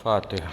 فاتحہ۔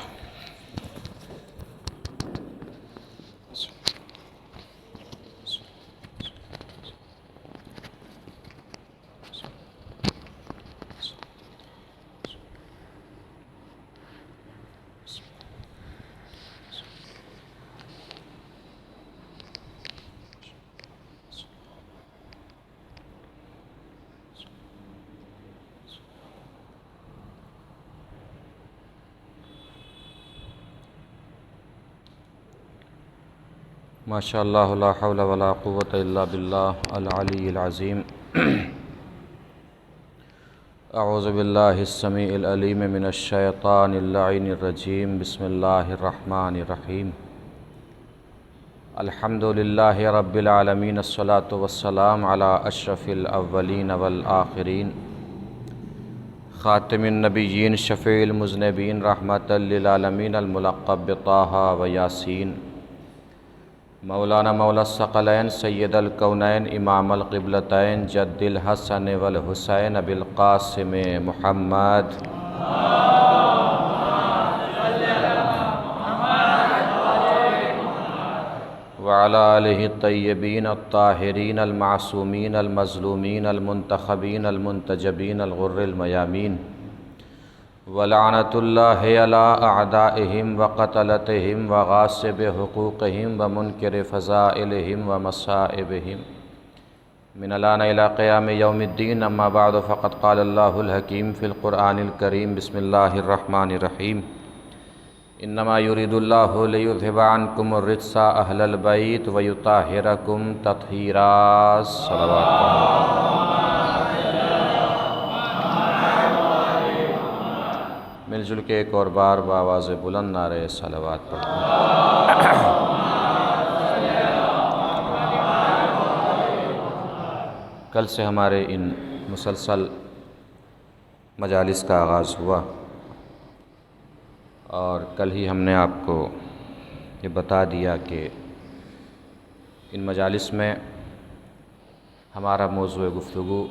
ماشاء اللہ لا حول ولا قوة الا باللہ العلی العظیم۔ اعوذ باللہ السمیع العلیم من الشیطان اللعین الرجیم۔ بسم اللہ الرحمن الرحیم۔ الحمد للہ رب العالمین، الصلاۃ والسلام علی اشرف الاولین والآخرین، خاتم النبیین، شفیع المذنبین، رحمۃ للعالمین، الملقب بطٰہٰ و یاسین، مولانا مولا الثقلین، سید الکونین، امام القبلتین، جد الحسن والحسین، ابی القاسم محمد وعلی آلہ الطیبین الطاہرین المعصومین المظلومین المنتخبین المنتجبین الغر المیامین، ولعنۃ اللہ علی اعدائہم وقتلتہم وغاصب حقوقہم ومنکر فضائلہم ومصائبہم من الآن الی قیام یوم الدین۔ اما بعد فقد قال اللہ الحکیم فی القرآن الکریم۔ بسم اللہ الرحمن الرحیم۔ انما یرید اللہ لیذھب عنکم الرجس اہل البیت ویطہرکم تطہیرا۔ صلوات۔ مل جل کے ایک اور بار بآواز بلند نعرہ صلوات پڑھتے ہیں۔ کل سے ہمارے ان مسلسل مجالس کا آغاز ہوا، اور کل ہی ہم نے آپ کو یہ بتا دیا کہ ان مجالس میں ہمارا موضوع گفتگو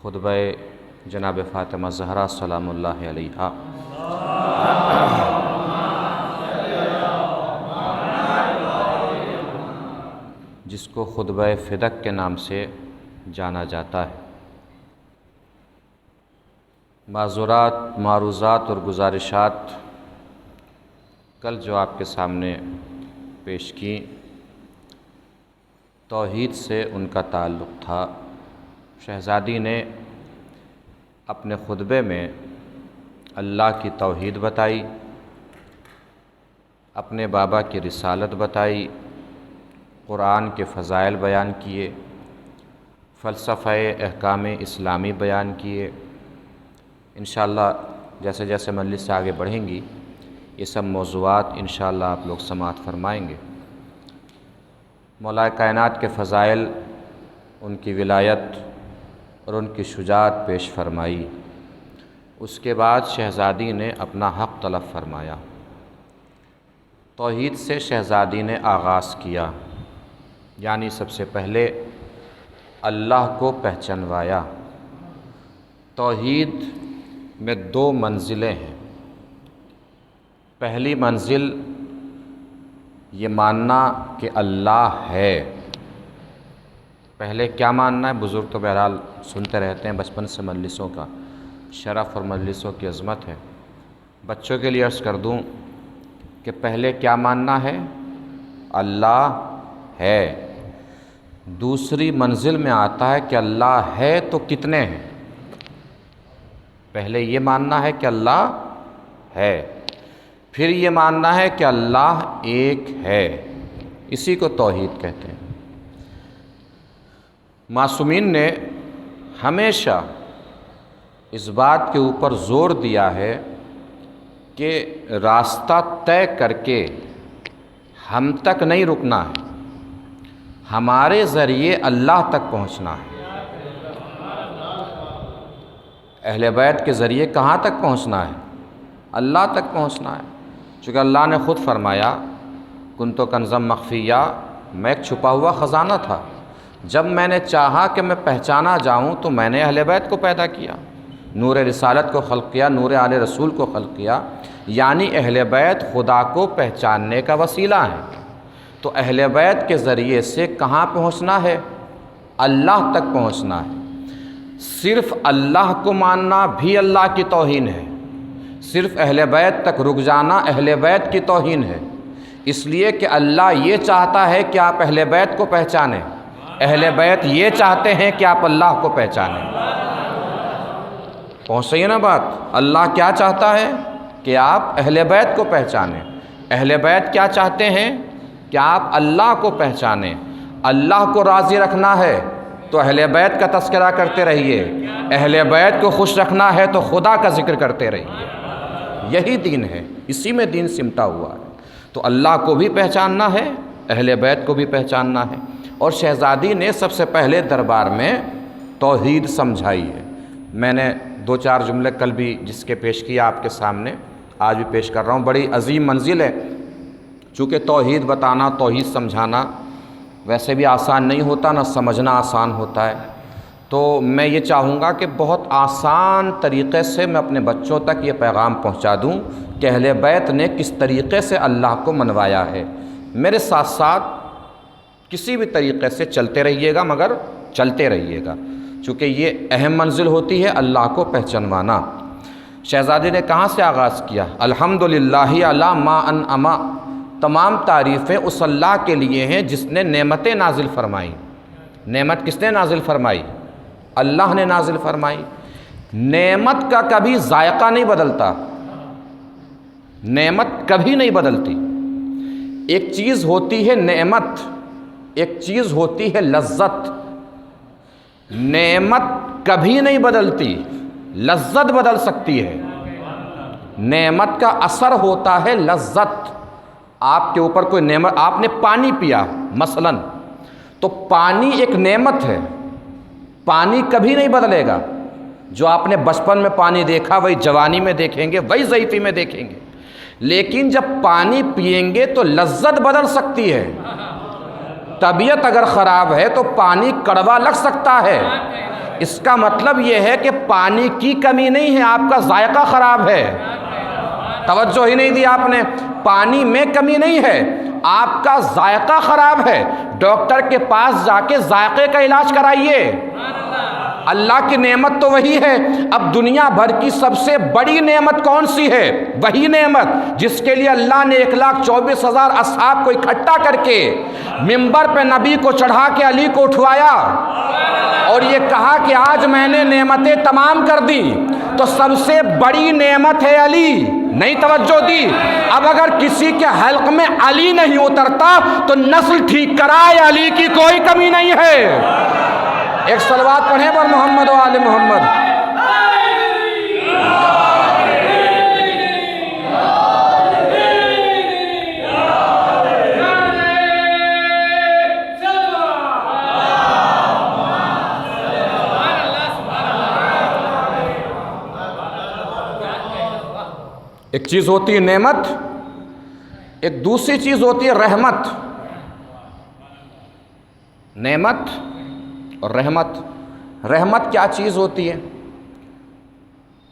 خطبہ جناب فاطمہ زہرا سلام اللہ علیہا، جس کو خطبہ فدق کے نام سے جانا جاتا ہے۔ معذورات، معروضات اور گزارشات کل جو آپ کے سامنے پیش کی، توحید سے ان کا تعلق تھا۔ شہزادی نے اپنے خطبے میں اللہ کی توحید بتائی، اپنے بابا کی رسالت بتائی، قرآن کے فضائل بیان کیے، فلسفہ احکام اسلامی بیان کیے۔ انشاءاللہ جیسے جیسے مجلس سے آگے بڑھیں گی یہ سب موضوعات انشاءاللہ آپ لوگ سماعت فرمائیں گے۔ مولا کائنات کے فضائل، ان کی ولایت اور ان کی شجاعت پیش فرمائی۔ اس کے بعد شہزادی نے اپنا حق طلب فرمایا۔ توحید سے شہزادی نے آغاز کیا، یعنی سب سے پہلے اللہ کو پہچنوایا۔ توحید میں دو منزلیں ہیں۔ پہلی منزل یہ ماننا کہ اللہ ہے۔ پہلے کیا ماننا ہے؟ بزرگ تو بہرحال سنتے رہتے ہیں بچپن سے مجلسوں کا شرف اور مجلسوں کی عظمت ہے۔ بچوں کے لیے عرض کر دوں کہ پہلے کیا ماننا ہے؟ اللہ ہے۔ دوسری منزل میں آتا ہے کہ اللہ ہے تو کتنے ہیں۔ پہلے یہ ماننا ہے کہ اللہ ہے، پھر یہ ماننا ہے کہ اللہ ایک ہے۔ اسی کو توحید کہتے ہیں۔ معصومین نے ہمیشہ اس بات کے اوپر زور دیا ہے کہ راستہ طے کر کے ہم تک نہیں رکنا ہے، ہمارے ذریعے اللہ تک پہنچنا ہے۔ اہل بیت کے ذریعے کہاں تک پہنچنا ہے؟ اللہ تک پہنچنا ہے۔ چونکہ اللہ نے خود فرمایا کنت کنزا مخفیہ، میں ایک چھپا ہوا خزانہ تھا، جب میں نے چاہا کہ میں پہچانا جاؤں تو میں نے اہل بیت کو پیدا کیا۔ نور رسالت کو خلق کیا، نور آل رسول کو خلق کیا، یعنی اہل بیت خدا کو پہچاننے کا وسیلہ ہے۔ تو اہل بیت کے ذریعے سے کہاں پہنچنا ہے؟ اللہ تک پہنچنا ہے۔ صرف اللہ کو ماننا بھی اللہ کی توہین ہے، صرف اہل بیت تک رک جانا اہل بیت کی توہین ہے، اس لیے کہ اللہ یہ چاہتا ہے کہ آپ اہل بیت کو پہچانیں، اہل بیت یہ چاہتے ہیں کہ آپ اللہ کو پہچانیں۔ پہنچ رہی ہے نا بات؟ اللہ کیا چاہتا ہے؟ کہ آپ اہل بیت کو پہچانیں، اہل بیت کیا چاہتے ہیں؟ کہ آپ اللہ کو پہچانیں۔ اللہ کو راضی رکھنا ہے تو اہل بیت کا تذکرہ کرتے رہیے، اہل بیت کو خوش رکھنا ہے تو خدا کا ذکر کرتے رہیے۔ یہی دین ہے، اسی میں دین سمٹا ہوا ہے۔ تو اللہ کو بھی پہچاننا ہے، اہل بیت کو بھی پہچاننا ہے۔ اور شہزادی نے سب سے پہلے دربار میں توحید سمجھائی ہے۔ میں نے 2-4 جملے کل بھی جس کے پیش کیا آپ کے سامنے، آج بھی پیش کر رہا ہوں۔ بڑی عظیم منزل ہے، چونکہ توحید بتانا، توحید سمجھانا ویسے بھی آسان نہیں ہوتا، نہ سمجھنا آسان ہوتا ہے۔ تو میں یہ چاہوں گا کہ بہت آسان طریقے سے میں اپنے بچوں تک یہ پیغام پہنچا دوں کہ اہل بیت نے کس طریقے سے اللہ کو منوایا ہے۔ میرے ساتھ ساتھ کسی بھی طریقے سے چلتے رہیے گا، مگر چلتے رہیے گا، چونکہ یہ اہم منزل ہوتی ہے اللہ کو پہچانوانا۔ شہزادی نے کہاں سے آغاز کیا؟ الحمدللہ علی ما انعم، تمام تعریفیں اس اللہ کے لیے ہیں جس نے نعمتیں نازل فرمائی۔ نعمت کس نے نازل فرمائی؟ اللہ نے نازل فرمائی۔ نعمت کا کبھی ذائقہ نہیں بدلتا، نعمت کبھی نہیں بدلتی۔ ایک چیز ہوتی ہے نعمت، ایک چیز ہوتی ہے لذت۔ نعمت کبھی نہیں بدلتی، لذت بدل سکتی ہے۔ نعمت کا اثر ہوتا ہے لذت۔ آپ کے اوپر کوئی نعمت، آپ نے پانی پیا مثلاً، تو پانی ایک نعمت ہے، پانی کبھی نہیں بدلے گا۔ جو آپ نے بچپن میں پانی دیکھا وہی جوانی میں دیکھیں گے، وہی ضعیفی میں دیکھیں گے، لیکن جب پانی پئیں گے تو لذت بدل سکتی ہے۔ طبیعت اگر خراب ہے تو پانی کڑوا لگ سکتا ہے، اس کا مطلب یہ ہے کہ پانی کی کمی نہیں ہے، آپ کا ذائقہ خراب ہے۔ توجہ ہی نہیں دی آپ نے، پانی میں کمی نہیں ہے، آپ کا ذائقہ خراب ہے۔ ڈاکٹر کے پاس جا کے ذائقے کا علاج کرائیے۔ اللہ کی نعمت تو وہی ہے۔ اب دنیا بھر کی سب سے بڑی نعمت کون سی ہے؟ وہی نعمت جس کے لیے اللہ نے 1,24,000 اصحاب کو اکٹھا کر کے منبر پہ نبی کو چڑھا کے علی کو اٹھوایا اور یہ کہا کہ آج میں نے نعمتیں تمام کر دی۔ تو سب سے بڑی نعمت ہے علی، نہیں توجہ دی؟ اب اگر کسی کے حلق میں علی نہیں اترتا تو نسل ٹھیک کرائے، علی کی کوئی کمی نہیں ہے۔ ایک صلوات پڑھیں پر محمد و آل محمد۔ ایک چیز ہوتی ہے نعمت، ایک دوسری چیز ہوتی ہے رحمت۔ نعمت اور رحمت۔ رحمت کیا چیز ہوتی ہے؟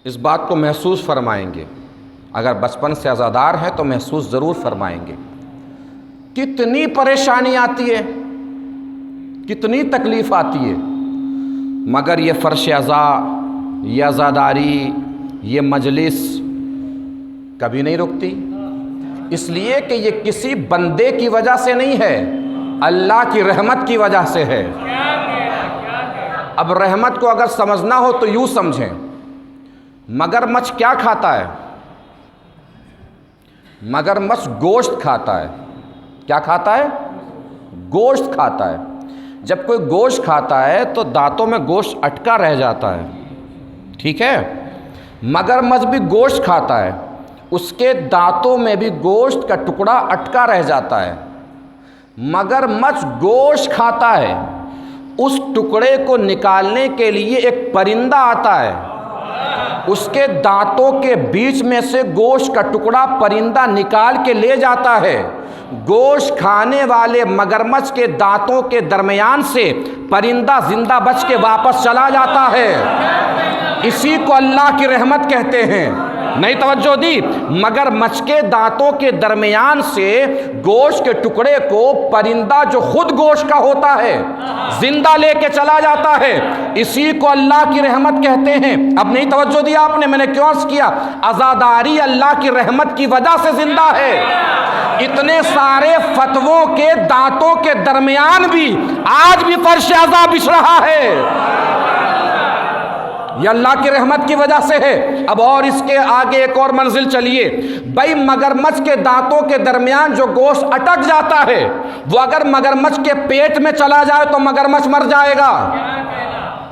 اس بات کو محسوس فرمائیں گے، اگر بچپن سے عزادار ہیں تو محسوس ضرور فرمائیں گے۔ کتنی پریشانی آتی ہے، کتنی تکلیف آتی ہے، مگر یہ فرش عزا، یہ عزاداری، یہ مجلس کبھی نہیں رکتی، اس لیے کہ یہ کسی بندے کی وجہ سے نہیں ہے، اللہ کی رحمت کی وجہ سے ہے۔ اب رحمت کو اگر سمجھنا ہو تو یوں سمجھیں، مگرمچھ کیا کھاتا ہے؟ مگرمچھ گوشت کھاتا ہے۔ کیا کھاتا ہے؟ گوشت کھاتا ہے۔ جب کوئی گوشت کھاتا ہے تو دانتوں میں گوشت اٹکا رہ جاتا ہے، ٹھیک ہے؟ مگرمچھ بھی گوشت کھاتا ہے، اس کے دانتوں میں بھی گوشت کا ٹکڑا اٹکا رہ جاتا ہے۔ مگرمچھ گوشت کھاتا ہے، اس ٹکڑے کو نکالنے کے لیے ایک پرندہ آتا ہے، اس کے دانتوں کے بیچ میں سے گوشت کا ٹکڑا پرندہ نکال کے لے جاتا ہے۔ گوشت کھانے والے مگرمچھ کے دانتوں کے درمیان سے پرندہ زندہ بچ کے واپس چلا جاتا ہے۔ اسی کو اللہ کی رحمت کہتے ہیں۔ نہیں توجہ دی؟ مگر مچھ کے دانتوں کے درمیان سے گوشت کے ٹکڑے کو پرندہ جو خود گوشت کا ہوتا ہے زندہ لے کے چلا جاتا ہے، اسی کو اللہ کی رحمت کہتے ہیں۔ اب نہیں توجہ دیا آپ نے؟ میں نے کیوں عرض کیا؟ عزاداری اللہ کی رحمت کی وجہ سے زندہ ہے۔ اتنے سارے فتووں کے دانتوں کے درمیان بھی آج بھی فرش عزا بچھ رہا ہے، یہ اللہ کی رحمت کی وجہ سے ہے۔ اب اور اس کے آگے ایک اور منزل چلیے بھائی، مگرمچھ کے دانتوں کے درمیان جو گوشت اٹک جاتا ہے وہ اگر مگرمچھ کے پیٹ میں چلا جائے تو مگرمچھ مر جائے گا،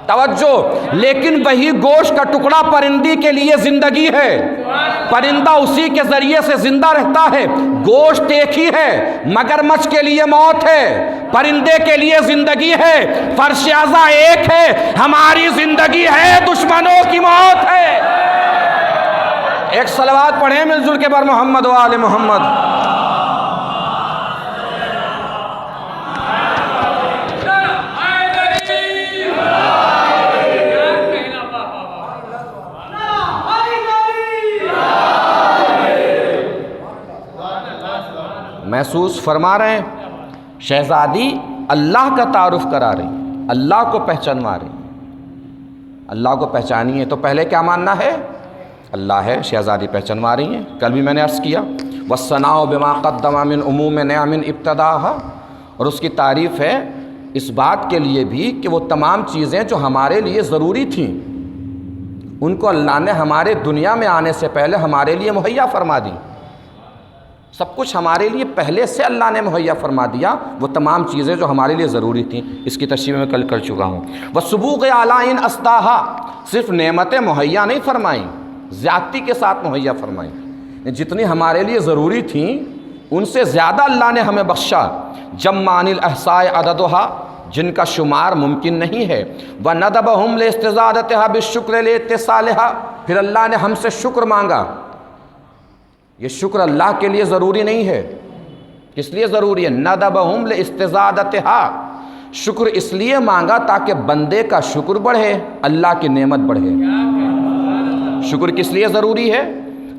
توجہ، لیکن وہی گوشت کا ٹکڑا پرندے کے لیے زندگی ہے، پرندہ اسی کے ذریعے سے زندہ رہتا ہے۔ گوشت ایک ہی ہے، مگرمچھ کے لیے موت ہے، پرندے کے لیے زندگی ہے۔ فرش عزا ایک ہے، ہماری زندگی ہے، دشمنوں کی موت ہے۔ ایک صلوات پڑھیں مل جل کے بر محمد و آل محمد۔ محسوس فرما رہے ہیں شہزادی اللہ کا تعارف کرا رہی، اللہ کو پہچانوا رہی۔ اللہ کو پہچانی ہے تو پہلے کیا ماننا ہے؟ اللہ ہے، شہزادی پہچانوا رہی ہیں۔ کل بھی میں نے عرض کیا وَالثَّنَاءُ بِمَا قَدَّمَ مِنْ عُمُومِ نِعَمٍ ابْتَدَاهَا، اور اس کی تعریف ہے اس بات کے لیے بھی کہ وہ تمام چیزیں جو ہمارے لیے ضروری تھیں ان کو اللہ نے ہمارے دنیا میں آنے سے پہلے ہمارے لیے مہیا فرما دی۔ سب کچھ ہمارے لیے پہلے سے اللہ نے مہیا فرما دیا، وہ تمام چیزیں جو ہمارے لیے ضروری تھیں۔ اس کی تشریح میں کل کر چکا ہوں۔ وَالسُّبُوغِ عَلَىٰ إِنْ أَسْدَاهَا، صرف نعمتیں مہیا نہیں فرمائیں، زیادتی کے ساتھ مہیا فرمائیں۔ جتنی ہمارے لیے ضروری تھیں ان سے زیادہ اللہ نے ہمیں بخشا۔ جَمَّ عَنِ الْأَحْصَاءِ عَدَدُهَا، جن کا شمار ممکن نہیں ہے۔ وَنَدَبَهُمْ لِاسْتِزَادَتِهَا بِالشُّكْرِ لِاتصَالِهَا، پھر اللہ نے ہم سے شکر مانگا۔ یہ شکر اللہ کے لیے ضروری نہیں ہے، کس لیے ضروری ہے؟ ندبہم لاستزادتہا، شکر اس لیے مانگا تاکہ بندے کا شکر بڑھے، اللہ کی نعمت بڑھے۔ شکر کس لیے ضروری ہے؟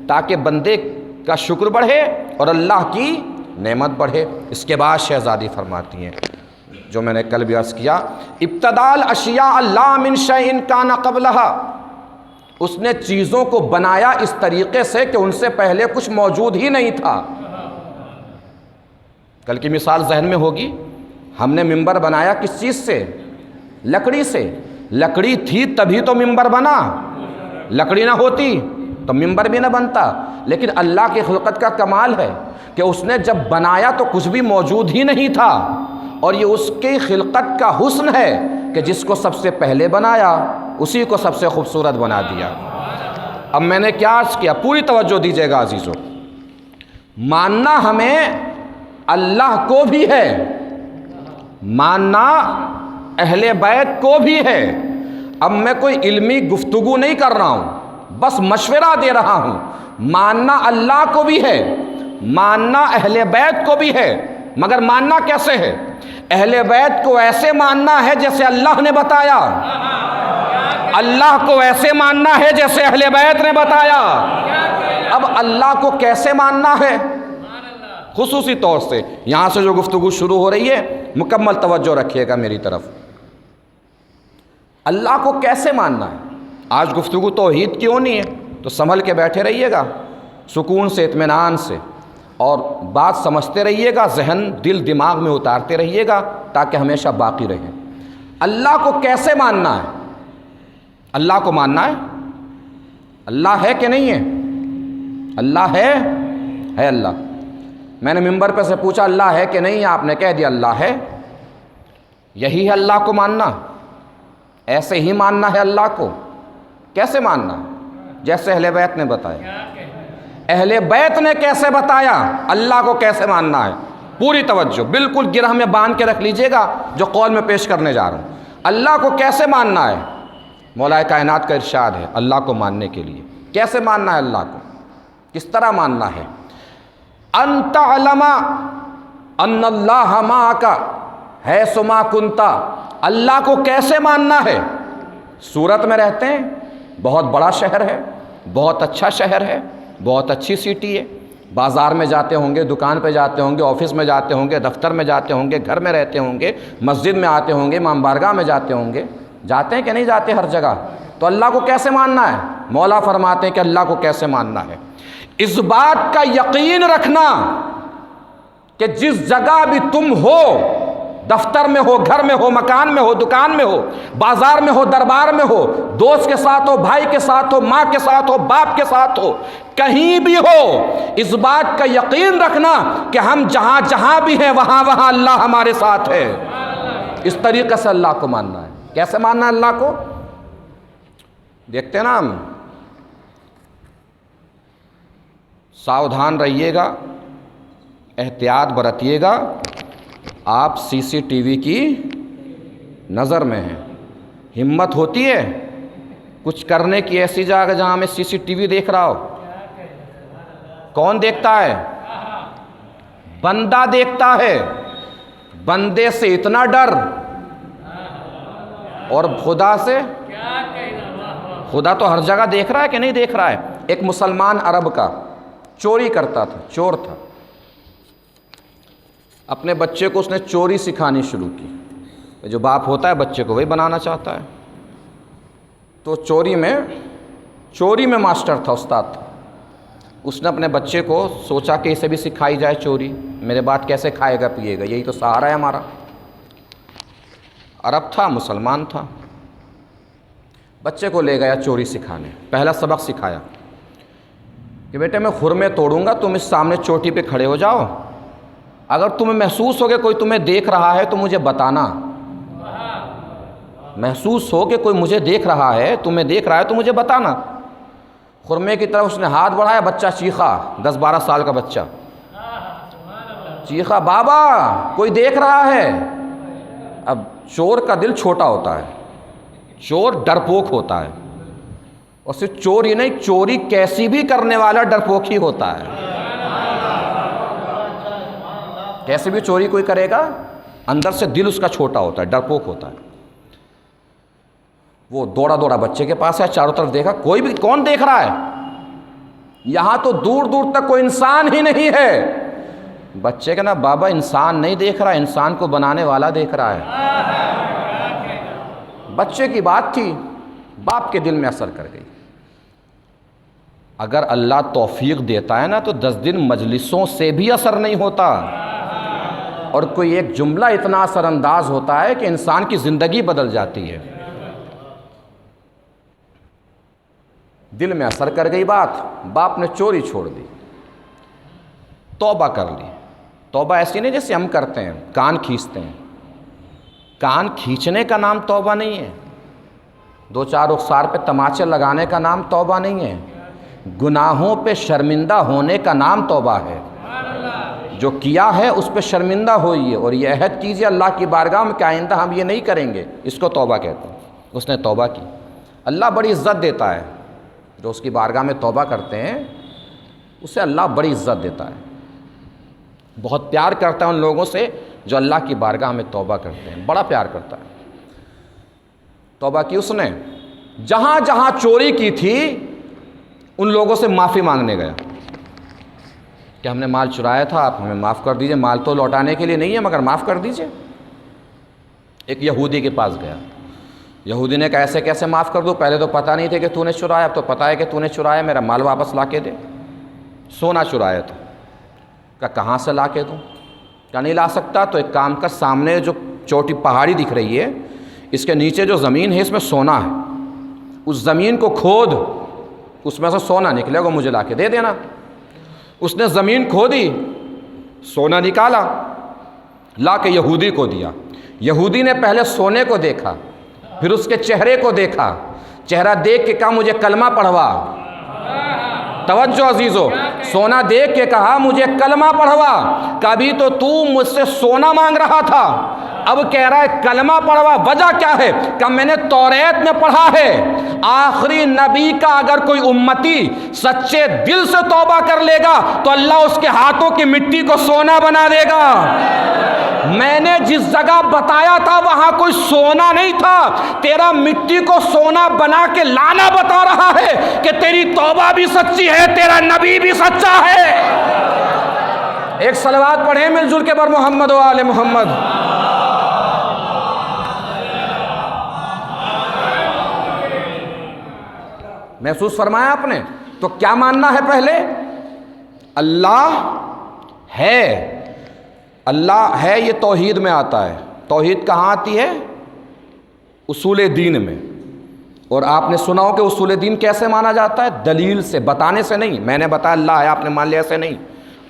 تاکہ بندے کا شکر بڑھے اور اللہ کی نعمت بڑھے۔ اس کے بعد شہزادی فرماتی ہیں جو میں نے کل بھی عرض کیا، ابتداء الاشیاء لا من شیء کان قبلها، اس نے چیزوں کو بنایا اس طریقے سے کہ ان سے پہلے کچھ موجود ہی نہیں تھا۔ کل کی مثال ذہن میں ہوگی، ہم نے ممبر بنایا کس چیز سے؟ لکڑی سے۔ لکڑی تھی تبھی تو ممبر بنا، لکڑی نہ ہوتی تو ممبر بھی نہ بنتا۔ لیکن اللہ کی خلقت کا کمال ہے کہ اس نے جب بنایا تو کچھ بھی موجود ہی نہیں تھا، اور یہ اس کی خلقت کا حسن ہے کہ جس کو سب سے پہلے بنایا اسی کو سب سے خوبصورت بنا دیا۔ اب میں نے کیا عرض کیا، پوری توجہ دیجیے گا عزیزو۔ ماننا ہمیں اللہ کو بھی ہے، ماننا اہل بیت کو بھی ہے۔ اب میں کوئی علمی گفتگو نہیں کر رہا ہوں، بس مشورہ دے رہا ہوں۔ ماننا اللہ کو بھی ہے، ماننا اہل بیت کو بھی ہے، مگر ماننا کیسے ہے؟ اہل بیت کو ایسے ماننا ہے جیسے اللہ نے بتایا، اللہ کو ایسے ماننا ہے جیسے اہل بیت نے بتایا۔ اب اللہ کو کیسے ماننا ہے؟ خصوصی طور سے یہاں سے جو گفتگو شروع ہو رہی ہے مکمل توجہ رکھیے گا میری طرف۔ اللہ کو کیسے ماننا ہے؟ آج گفتگو توحید کی ہونی ہے تو سنبھل کے بیٹھے رہیے گا، سکون سے، اطمینان سے، اور بات سمجھتے رہیے گا، ذہن دل دماغ میں اتارتے رہیے گا تاکہ ہمیشہ باقی رہے۔ اللہ کو کیسے ماننا ہے؟ اللہ کو ماننا ہے، اللہ ہے کہ نہیں ہے؟ اللہ ہے اللہ۔ میں نے ممبر پہ سے پوچھا اللہ ہے کہ نہیں، آپ نے کہہ دیا اللہ ہے۔ یہی ہے اللہ کو ماننا، ایسے ہی ماننا ہے اللہ کو۔ کیسے ماننا ہے؟ جیسے اہل بیت نے بتایا۔ اہل بیت نے کیسے بتایا اللہ کو کیسے ماننا ہے؟ پوری توجہ، بالکل گرہ میں باندھ کے رکھ لیجئے گا جو قول میں پیش کرنے جا رہا ہوں۔ اللہ کو کیسے ماننا ہے؟ مولا کائنات کا ارشاد ہے اللہ کو ماننے کے لیے کیسے ماننا ہے، اللہ کو کس طرح ماننا ہے؟ ان تعلم ان اللہ معک حیث ما کنت، اللہ کو کیسے ماننا ہے؟ صورت میں رہتے ہیں، بہت بڑا شہر ہے، بہت اچھا شہر ہے، بہت اچھی سٹی ہے، بازار میں جاتے ہوں گے، دکان پہ جاتے ہوں گے، آفس میں جاتے ہوں گے، دفتر میں جاتے ہوں گے، گھر میں رہتے ہوں گے، مسجد میں آتے ہوں گے، امام بارگاہ میں جاتے ہوں گے، جاتے ہیں کہ نہیں جاتے ہر جگہ؟ تو اللہ کو کیسے ماننا ہے؟ مولا فرماتے ہیں کہ اللہ کو کیسے ماننا ہے؟ اس بات کا یقین رکھنا کہ جس جگہ بھی تم ہو، دفتر میں ہو، گھر میں ہو، مکان میں ہو، دکان میں ہو، بازار میں ہو، دربار میں ہو، دوست کے ساتھ ہو، بھائی کے ساتھ ہو، ماں کے ساتھ ہو، باپ کے ساتھ ہو، کہیں بھی ہو، اس بات کا یقین رکھنا کہ ہم جہاں جہاں بھی ہیں وہاں وہاں اللہ ہمارے ساتھ ہے۔ اس طریقے سے اللہ کو ماننا ہے۔ کیسے ماننا ہے اللہ کو؟ دیکھتے ہیں نا ہم، ساودھان رہیے گا، احتیاط برتیے گا، آپ سی سی ٹی وی کی نظر میں ہیں۔ ہمت ہوتی ہے کچھ کرنے کی ایسی جگہ جہاں میں سی سی ٹی وی دیکھ رہا ہو؟ کون دیکھتا ہے؟ بندہ دیکھتا ہے۔ بندے سے اتنا ڈر، اور خدا سے؟ خدا تو ہر جگہ دیکھ رہا ہے کہ نہیں دیکھ رہا ہے؟ ایک مسلمان عرب کا چوری کرتا تھا، چور تھا، اپنے بچے کو اس نے چوری سکھانی شروع کی۔ جو باپ ہوتا ہے بچے کو وہی بنانا چاہتا ہے، تو چوری میں ماسٹر تھا، استاد تھا۔ اس نے اپنے بچے کو سوچا کہ اسے بھی سکھائی جائے چوری، میرے بعد کیسے کھائے گا پیے گا، یہی تو سہارا ہے ہمارا۔ عرب تھا، مسلمان تھا، بچے کو لے گیا چوری سکھانے۔ پہلا سبق سکھایا کہ بیٹے میں خرمے توڑوں گا، تم اس سامنے چوٹی پہ کھڑے ہو جاؤ، اگر تمہیں محسوس ہو کہ کوئی تمہیں دیکھ رہا ہے تو مجھے بتانا۔ محسوس ہو کہ کوئی مجھے دیکھ رہا ہے، تمہیں دیکھ رہا ہے تو مجھے بتانا۔ خرمے کی طرف اس نے ہاتھ بڑھایا، بچہ چیخا، 10-12 سال کا بچہ چیخا، بابا کوئی دیکھ رہا ہے۔ اب چور کا دل چھوٹا ہوتا ہے، چور ڈرپوک ہوتا ہے، اور صرف چور ہی نہیں، چوری کیسی بھی کرنے والا ڈرپوک ہی ہوتا ہے۔ کیسے بھی چوری کوئی کرے گا، اندر سے دل اس کا چھوٹا ہوتا ہے، ڈرپوک ہوتا ہے۔ وہ دوڑا بچے کے پاس ہے، چاروں طرف دیکھا، کوئی بھی، کون دیکھ رہا ہے؟ یہاں تو دور دور تک کوئی انسان ہی نہیں ہے۔ بچے کہنا، بابا انسان نہیں دیکھ رہا، انسان کو بنانے والا دیکھ رہا ہے۔ بچے کی بات تھی، باپ کے دل میں اثر کر گئی۔ اگر اللہ توفیق دیتا ہے نا تو 10 دن مجلسوں سے بھی اثر نہیں ہوتا، اور کوئی ایک جملہ اتنا اثر انداز ہوتا ہے کہ انسان کی زندگی بدل جاتی ہے۔ دل میں اثر کر گئی بات، باپ نے چوری چھوڑ دی، توبہ کر لی۔ توبہ ایسی نہیں جیسے ہم کرتے ہیں، کان کھینچتے ہیں۔ کان کھینچنے کا نام توبہ نہیں ہے، 2-4 رخسار پہ تماچے لگانے کا نام توبہ نہیں ہے، گناہوں پہ شرمندہ ہونے کا نام توبہ ہے۔ جو کیا ہے اس پہ شرمندہ ہوئیے، اور یہ عہد کیجیے اللہ کی بارگاہ میں کہ آئندہ ہم یہ نہیں کریں گے، اس کو توبہ کہتے ہیں۔ اس نے توبہ کی، اللہ بڑی عزت دیتا ہے، جو اس کی بارگاہ میں توبہ کرتے ہیں اسے اللہ بڑی عزت دیتا ہے، بہت پیار کرتا ہے ان لوگوں سے جو اللہ کی بارگاہ میں توبہ کرتے ہیں، بڑا پیار کرتا ہے۔ توبہ کی اس نے، جہاں جہاں چوری کی تھی ان لوگوں سے معافی مانگنے گیا کہ ہم نے مال چرایا تھا، آپ ہمیں معاف کر دیجئے، مال تو لوٹانے کے لیے نہیں ہے مگر معاف کر دیجئے۔ ایک یہودی کے پاس گیا، یہودی نے کہا ایسے کیسے معاف کر دوں، پہلے تو پتہ نہیں تھے کہ تو نے چرایا، اب تو پتہ ہے کہ تو نے چرایا، میرا مال واپس لا کے دے۔ سونا چرایا تھا، کہا کہاں سے لا کے دوں؟ کہا نہیں لا سکتا، تو ایک کام کر، سامنے جو چوٹی پہاڑی دکھ رہی ہے اس کے نیچے جو زمین ہے اس میں سونا ہے، اس زمین کو کھود، اس میں سے سونا نکلے گا، مجھے لا کے دے دینا۔ اس نے زمین کھودی، سونا نکالا، لا کے یہودی کو دیا۔ یہودی نے پہلے سونے کو دیکھا، پھر اس کے چہرے کو دیکھا، چہرہ دیکھ کے کہا مجھے کلمہ پڑھوا۔ توجہ عزیزو، سونا دیکھ کے کہا مجھے کلمہ پڑھوا۔ کبھی تو مجھ سے سونا مانگ رہا تھا، اب کہہ رہا ہے کلمہ پڑھوا، وجہ کیا ہے؟ کہ میں نے توریت میں پڑھا ہے آخری نبی کا اگر کوئی امتی سچے دل سے توبہ کر لے گا تو اللہ اس کے ہاتھوں کی مٹی کو سونا بنا دے گا۔ میں نے جس جگہ بتایا تھا وہاں کوئی سونا نہیں تھا، تیرا مٹی کو سونا بنا کے لانا بتا رہا ہے کہ تیری توبہ بھی سچی ہے، تیرا نبی بھی سچا ہے۔ ایک صلوات پڑھیں مل جل کے بر محمد و آل محمد۔ محسوس فرمایا آپ نے؟ تو کیا ماننا ہے پہلے؟ اللہ ہے، اللہ ہے، یہ توحید میں آتا ہے۔ توحید کہاں آتی ہے؟ اصول دین میں۔ اور آپ نے سنا ہو کہ اصول دین کیسے مانا جاتا ہے؟ دلیل سے، بتانے سے نہیں۔ میں نے بتایا اللہ ہے، آپ نے مان لیا، ایسے نہیں۔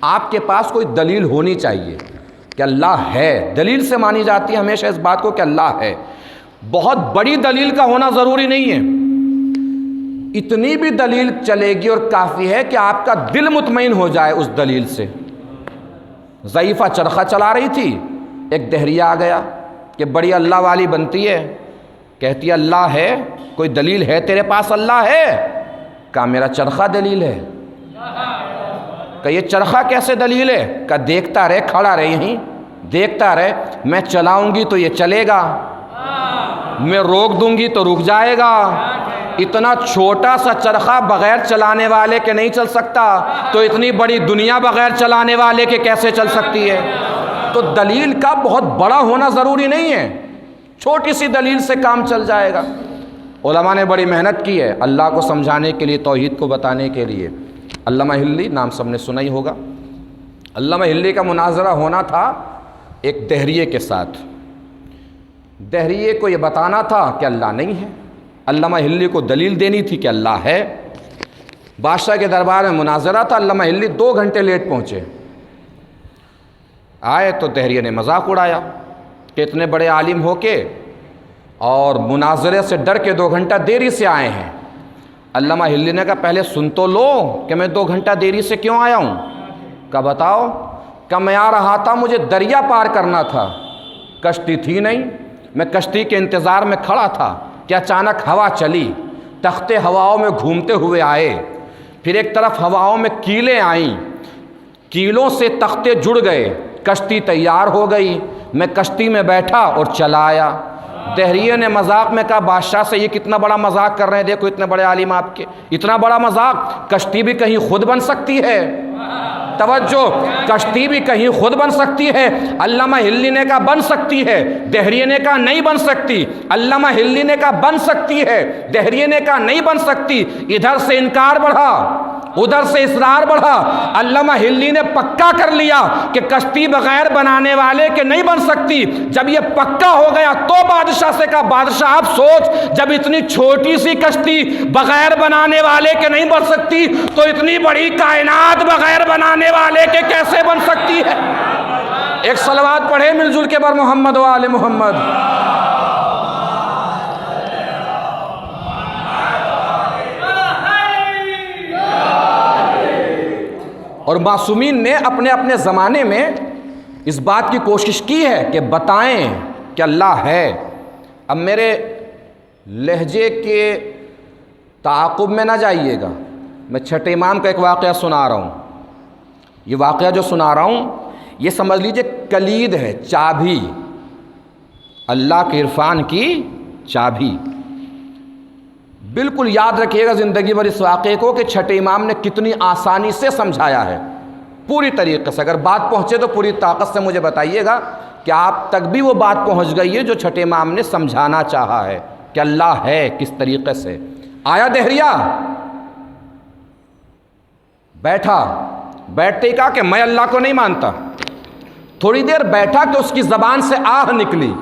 آپ کے پاس کوئی دلیل ہونی چاہیے کہ اللہ ہے۔ دلیل سے مانی جاتی ہے ہمیشہ اس بات کو کہ اللہ ہے۔ بہت بڑی دلیل کا ہونا ضروری نہیں ہے، اتنی بھی دلیل چلے گی اور کافی ہے کہ آپ کا دل مطمئن ہو جائے اس دلیل سے۔ ضعیفہ چرخہ چلا رہی تھی، ایک دہریہ آ گیا کہ بڑی اللہ والی بنتی ہے، کہتی ہے اللہ ہے، کوئی دلیل ہے تیرے پاس اللہ ہے؟ کہا میرا چرخہ دلیل ہے۔ کہ یہ چرخہ کیسے دلیل ہے؟ کہ دیکھتا رہے، کھڑا رہے یہیں دیکھتا رہے، میں چلاؤں گی تو یہ چلے گا، میں روک دوں گی تو رک جائے گا۔ اتنا چھوٹا سا چرخہ بغیر چلانے والے کے نہیں چل سکتا، تو اتنی بڑی دنیا بغیر چلانے والے کے کیسے چل سکتی ہے؟ تو دلیل کا بہت بڑا ہونا ضروری نہیں ہے، چھوٹی سی دلیل سے کام چل جائے گا۔ علماء نے بڑی محنت کی ہے اللہ کو سمجھانے کے لیے، توحید کو بتانے کے لیے۔ علامہ ہلی نام سب نے سنا ہی ہوگا۔ علامہ ہلی کا مناظرہ ہونا تھا ایک دہریے کے ساتھ۔ دہریے کو یہ بتانا تھا کہ اللہ نہیں ہے، علامہ ہلی کو دلیل دینی تھی کہ اللہ ہے۔ بادشاہ کے دربار میں مناظرہ تھا، علامہ ہلی 2 گھنٹے لیٹ پہنچے۔ آئے تو دہریے نے مذاق اڑایا کہ اتنے بڑے عالم ہو کے اور مناظرے سے ڈر کے 2 گھنٹہ دیری سے آئے ہیں۔ علامہ ہلی نے کہا پہلے سن تو لو کہ میں 2 گھنٹہ دیری سے کیوں آیا ہوں۔ کہا بتاؤ۔ کہ میں آ رہا تھا، مجھے دریا پار کرنا تھا، کشتی تھی نہیں، میں کشتی کے انتظار میں کھڑا تھا کہ اچانک ہوا چلی، تختے ہواؤں میں گھومتے ہوئے آئے، پھر ایک طرف ہواؤں میں کیلیں آئیں، کیلوں سے تختے جڑ گئے، کشتی تیار ہو گئی، میں کشتی میں بیٹھا اور چلا آیا۔ دہریے نے مذاق میں کہا بادشاہ سے یہ کتنا بڑا مذاق کر رہے ہیں، دیکھو اتنے بڑے عالم آپ کے، اتنا بڑا مذاق، کشتی بھی کہیں خود بن سکتی ہے۔ توجہ، کشتی بھی کہیں خود بن سکتی ہے۔ علامہ ہلی نے کہا بن سکتی ہے، دہریے نے کہا نہیں بن سکتی۔ علامہ ہلی نے کہا بن سکتی ہے، دہریے نے کہا نہیں بن سکتی۔ ادھر سے انکار بڑھا، ادھر سے اصرار بڑھا۔ علامہ ہلی نے پکا کر لیا کہ کشتی بغیر بنانے والے کے نہیں بن سکتی۔ جب یہ پکا ہو گیا تو بادشاہ سے کہا بادشاہ آپ سوچ، جب اتنی چھوٹی سی کشتی بغیر بنانے والے کے نہیں بن سکتی تو اتنی بڑی کائنات بغیر بنانے والے کے کیسے بن سکتی ہے؟ ایک صلوات پڑھے مل جل کے بر محمد و آل محمد۔ اور معصومین نے اپنے اپنے زمانے میں اس بات کی کوشش کی ہے کہ بتائیں کہ اللہ ہے۔ اب میرے لہجے کے تعاقب میں نہ جائیے گا، میں چھٹے امام کا ایک واقعہ سنا رہا ہوں۔ یہ واقعہ جو سنا رہا ہوں یہ سمجھ لیجئے کلید ہے، چابی، اللہ کے عرفان کی چابی۔ بالکل یاد رکھیے گا زندگی بھر اس واقعے کو کہ چھٹے امام نے کتنی آسانی سے سمجھایا ہے، پوری طریقے سے۔ اگر بات پہنچے تو پوری طاقت سے مجھے بتائیے گا کہ آپ تک بھی وہ بات پہنچ گئی ہے جو چھٹے امام نے سمجھانا چاہا ہے کہ اللہ ہے کس طریقے سے۔ آیا دہریہ، بیٹھا، بیٹھتے ہی کہا کہ میں اللہ کو نہیں مانتا۔ تھوڑی دیر بیٹھا کہ اس کی زبان سے آہ نکلی۔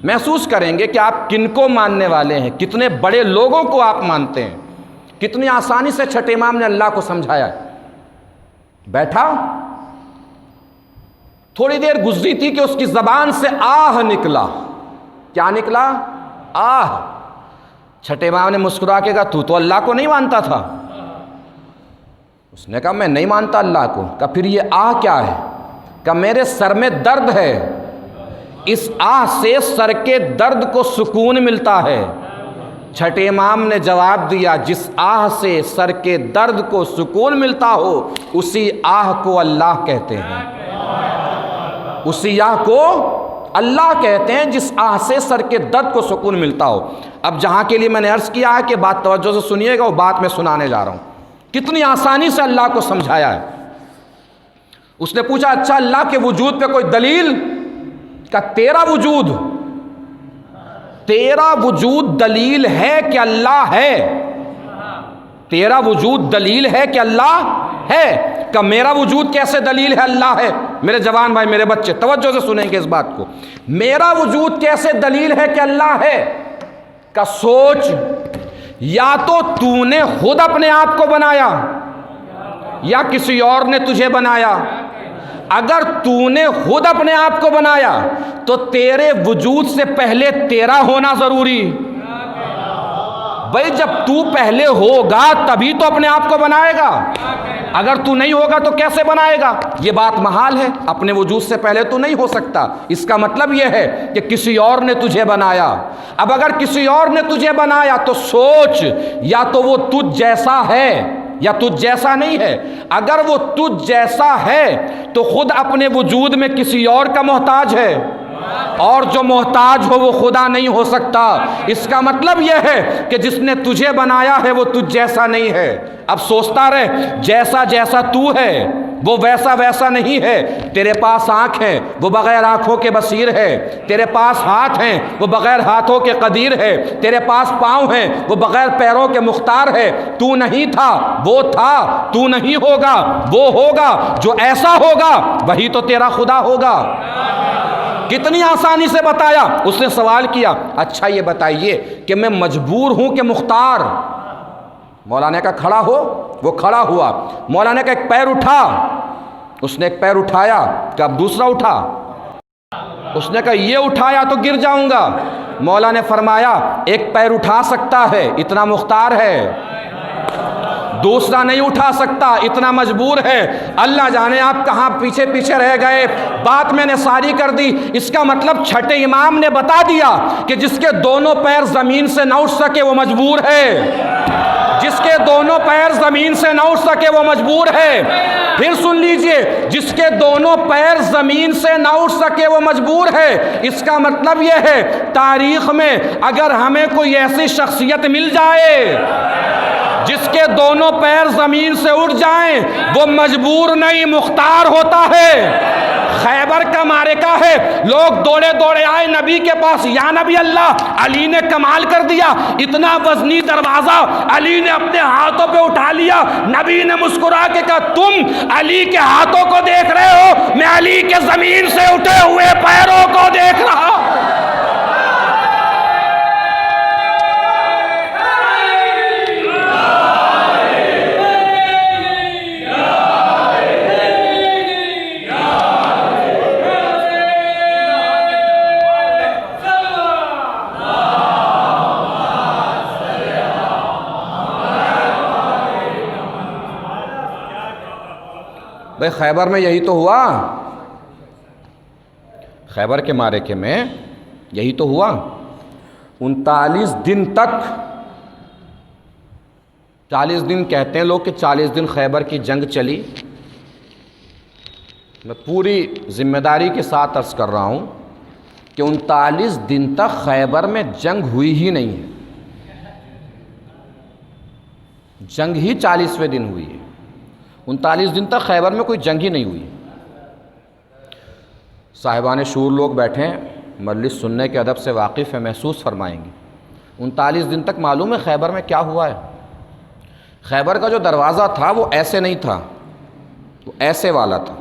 محسوس کریں گے کہ آپ کن کو ماننے والے ہیں، کتنے بڑے لوگوں کو آپ مانتے ہیں، کتنی آسانی سے چھٹے امام نے اللہ کو سمجھایا ہے۔ بیٹھا، تھوڑی دیر گزری تھی کہ اس کی زبان سے آہ نکلا۔ کیا نکلا؟ آہ۔ چھٹے امام نے مسکرا کے کہا تو اللہ کو نہیں مانتا تھا؟ اس نے کہا میں نہیں مانتا اللہ کو۔ کہا پھر یہ آہ کیا ہے؟ کہ میرے سر میں درد ہے، اس آہ سے سر کے درد کو سکون ملتا ہے۔ چھٹے امام نے جواب دیا جس آہ سے سر کے درد کو سکون ملتا ہو اسی آہ کو اللہ کہتے ہیں، اسی آہ کو اللہ کہتے ہیں جس آہ سے سر کے درد کو سکون ملتا ہو۔ اب جہاں کے لیے میں نے عرض کیا ہے کہ بات توجہ سے سنیے گا، وہ بات میں سنانے جا رہا ہوں، کتنی آسانی سے اللہ کو سمجھایا ہے۔ اس نے پوچھا اچھا اللہ کے وجود پہ کوئی دلیل؟ کہ تیرا وجود دلیل ہے کہ اللہ ہے؟ تیرا وجود دلیل ہے کہ اللہ ہے؟ کہ میرا وجود کیسے دلیل ہے اللہ ہے؟ میرے جوان بھائی، میرے بچے توجہ سے سنیں گے اس بات کو، میرا وجود کیسے دلیل ہے کہ اللہ ہے؟ کہ سوچ، یا تو نے خود اپنے آپ کو بنایا یا کسی اور نے تجھے بنایا۔ اگر تو نے خود اپنے آپ کو بنایا تو تیرے وجود سے پہلے تیرا ہونا ضروری۔ بھائی جب تو پہلے ہوگا تبھی تو اپنے آپ کو بنائے گا، اگر تو نہیں ہوگا تو کیسے بنائے گا؟ یہ بات محال ہے، اپنے وجود سے پہلے تو نہیں ہو سکتا۔ اس کا مطلب یہ ہے کہ کسی اور نے تجھے بنایا۔ اب اگر کسی اور نے تجھے بنایا تو سوچ، یا تو وہ تجھ جیسا ہے یا تجھ جیسا نہیں ہے۔ اگر وہ تجھ جیسا ہے تو خود اپنے وجود میں کسی اور کا محتاج ہے، اور جو محتاج ہو وہ خدا نہیں ہو سکتا۔ اس کا مطلب یہ ہے کہ جس نے تجھے بنایا ہے وہ تجھ جیسا نہیں ہے۔ اب سوچتا رہ، جیسا جیسا تو ہے وہ ویسا ویسا نہیں ہے۔ تیرے پاس آنکھ ہے، وہ بغیر آنکھوں کے بصیر ہے۔ تیرے پاس ہاتھ ہیں، وہ بغیر ہاتھوں کے قدیر ہے۔ تیرے پاس پاؤں ہیں، وہ بغیر پیروں کے مختار ہے۔ تو نہیں تھا، وہ تھا۔ تو نہیں ہوگا، وہ ہوگا۔ جو ایسا ہوگا وہی تو تیرا خدا ہوگا۔ کتنی آسانی سے بتایا۔ اس نے سوال کیا اچھا یہ بتائیے کہ میں مجبور ہوں کہ مختار؟ مولانا کا کھڑا ہو، وہ کھڑا ہوا۔ مولانا کا ایک پیر اٹھا، اس نے ایک پیر اٹھایا، کہ اب دوسرا اٹھا۔ اس نے کہا یہ اٹھایا تو گر جاؤں گا۔ مولا نے فرمایا ایک پیر اٹھا سکتا ہے، اتنا مختار ہے، دوسرا نہیں اٹھا سکتا، اتنا مجبور ہے۔ اللہ جانے آپ کہاں پیچھے پیچھے رہ گئے، بات میں نے ساری کر دی۔ اس کا مطلب چھٹے امام نے بتا دیا کہ جس کے دونوں پیر زمین سے نہ اٹھ سکے وہ مجبور ہے، جس کے دونوں پیر زمین سے نہ اٹھ سکے وہ مجبور ہے۔ پھر سن لیجئے، جس کے دونوں پیر زمین سے نہ اٹھ سکے وہ مجبور ہے۔ اس کا مطلب یہ ہے تاریخ میں اگر ہمیں کوئی ایسی شخصیت مل جائے جس کے دونوں پیر زمین سے اٹھ جائیں، وہ مجبور نہیں، مختار ہوتا ہے۔ خیبر کا معرکہ ہے، لوگ دوڑے دوڑے آئے نبی کے پاس، یا نبی اللہ، علی نے کمال کر دیا، اتنا وزنی دروازہ علی نے اپنے ہاتھوں پہ اٹھا لیا۔ نبی نے مسکرا کے کہا تم علی کے ہاتھوں کو دیکھ رہے ہو، میں علی کے زمین سے اٹھے ہوئے پیروں کو دیکھ رہا۔ بھئی خیبر میں یہی تو ہوا، خیبر کے معرکے میں یہی تو ہوا۔ 39 دن تک، 40 دن کہتے ہیں لوگ کہ 40 دن خیبر کی جنگ چلی۔ میں پوری ذمہ داری کے ساتھ عرض کر رہا ہوں کہ 39 دن تک خیبر میں جنگ ہوئی ہی نہیں ہے، جنگ ہی 40ویں دن ہوئی ہے۔ 39 دن تک خیبر میں کوئی جنگ ہی نہیں ہوئی۔ صاحبان شعور لوگ بیٹھے ہیں، مجلس سننے کے ادب سے واقف ہیں، محسوس فرمائیں گے 39 دن تک معلوم ہے خیبر میں کیا ہوا ہے۔ خیبر کا جو دروازہ تھا وہ ایسے نہیں تھا، وہ ایسے والا تھا،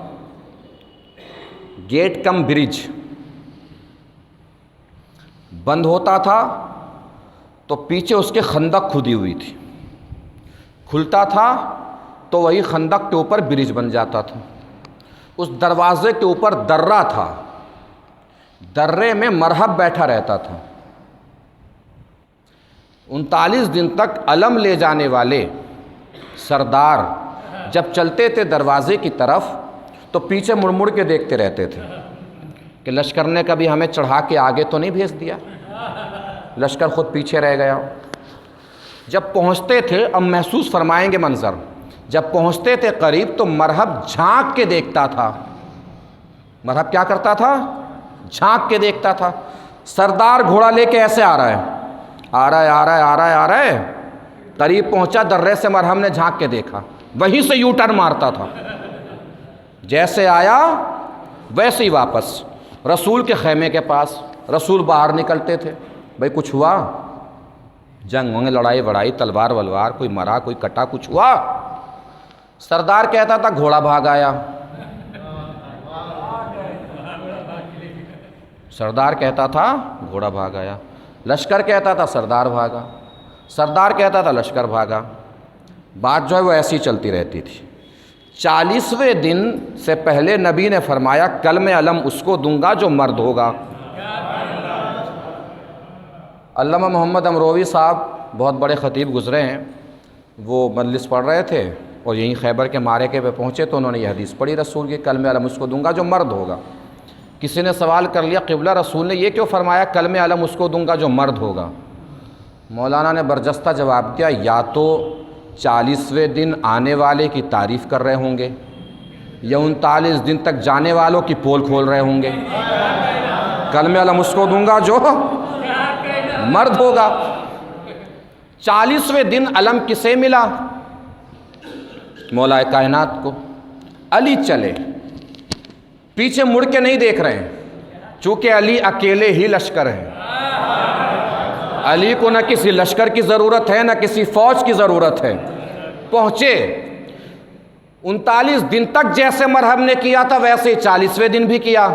گیٹ کم برج۔ بند ہوتا تھا تو پیچھے اس کے خندق کھدی ہوئی تھی، کھلتا تھا تو وہی خندق کے اوپر برج بن جاتا تھا۔ اس دروازے کے اوپر درہ تھا، درے میں مرہب بیٹھا رہتا تھا۔ 39 دن تک علم لے جانے والے سردار جب چلتے تھے دروازے کی طرف تو پیچھے مڑ مڑ کے دیکھتے رہتے تھے کہ لشکر نے کبھی ہمیں چڑھا کے آگے تو نہیں بھیج دیا، لشکر خود پیچھے رہ گیا۔ جب پہنچتے تھے، اب محسوس فرمائیں گے منظر، جب پہنچتے تھے قریب تو مرحب جھانک کے دیکھتا تھا۔ مرحب کیا کرتا تھا؟ جھانک کے دیکھتا تھا۔ سردار گھوڑا لے کے ایسے آ رہا ہے، آ رہا ہے، آ رہا ہے، آ رہا ہے، آ رہا ہے، قریب پہنچا، درے سے مرحب نے جھانک کے دیکھا، وہیں سے یو ٹرن مارتا تھا، جیسے آیا ویسے ہی واپس رسول کے خیمے کے پاس۔ رسول باہر نکلتے تھے، بھائی کچھ ہوا؟ جنگ ونگ، لڑائی وڑائی، تلوار ولوار، کوئی مرا کوئی کٹا، کچھ ہوا؟ سردار کہتا تھا گھوڑا بھاگ آیا، سردار کہتا تھا گھوڑا بھاگ آیا، لشکر کہتا تھا سردار بھاگا، سردار کہتا تھا لشکر بھاگا۔ بات جو ہے وہ ایسی چلتی رہتی تھی۔ 40ویں دن سے پہلے نبی نے فرمایا کلم علم اس کو دوں گا جو مرد ہوگا۔ علامہ محمد امروی صاحب بہت بڑے خطیب گزرے ہیں، وہ مجلس پڑھ رہے تھے اور یہیں خیبر کے معرکے پہ پہنچے تو انہوں نے یہ حدیث پڑھی رسول کی، کلم علم اس کو دوں گا جو مرد ہوگا۔ کسی نے سوال کر لیا قبلہ رسول نے یہ کیوں فرمایا کلم علم اس کو دوں گا جو مرد ہوگا؟ مولانا نے برجستہ جواب دیا، یا تو 40ویں دن آنے والے کی تعریف کر رہے ہوں گے یا 39 دن تک جانے والوں کی پول کھول رہے ہوں گے۔ کلم علم اس کو دوں گا جو مرد ہوگا۔ 40ویں دن علم کسے ملا؟ مولا کائنات کو۔ علی چلے، پیچھے مڑ کے نہیں دیکھ رہے ہیں، چونکہ علی اکیلے ہی لشکر ہیں۔ علی کو نہ کسی لشکر کی ضرورت ہے نہ کسی فوج کی ضرورت ہے۔ پہنچے، 39 دن تک جیسے مرحب نے کیا تھا ویسے ہی 40ویں دن بھی کیا۔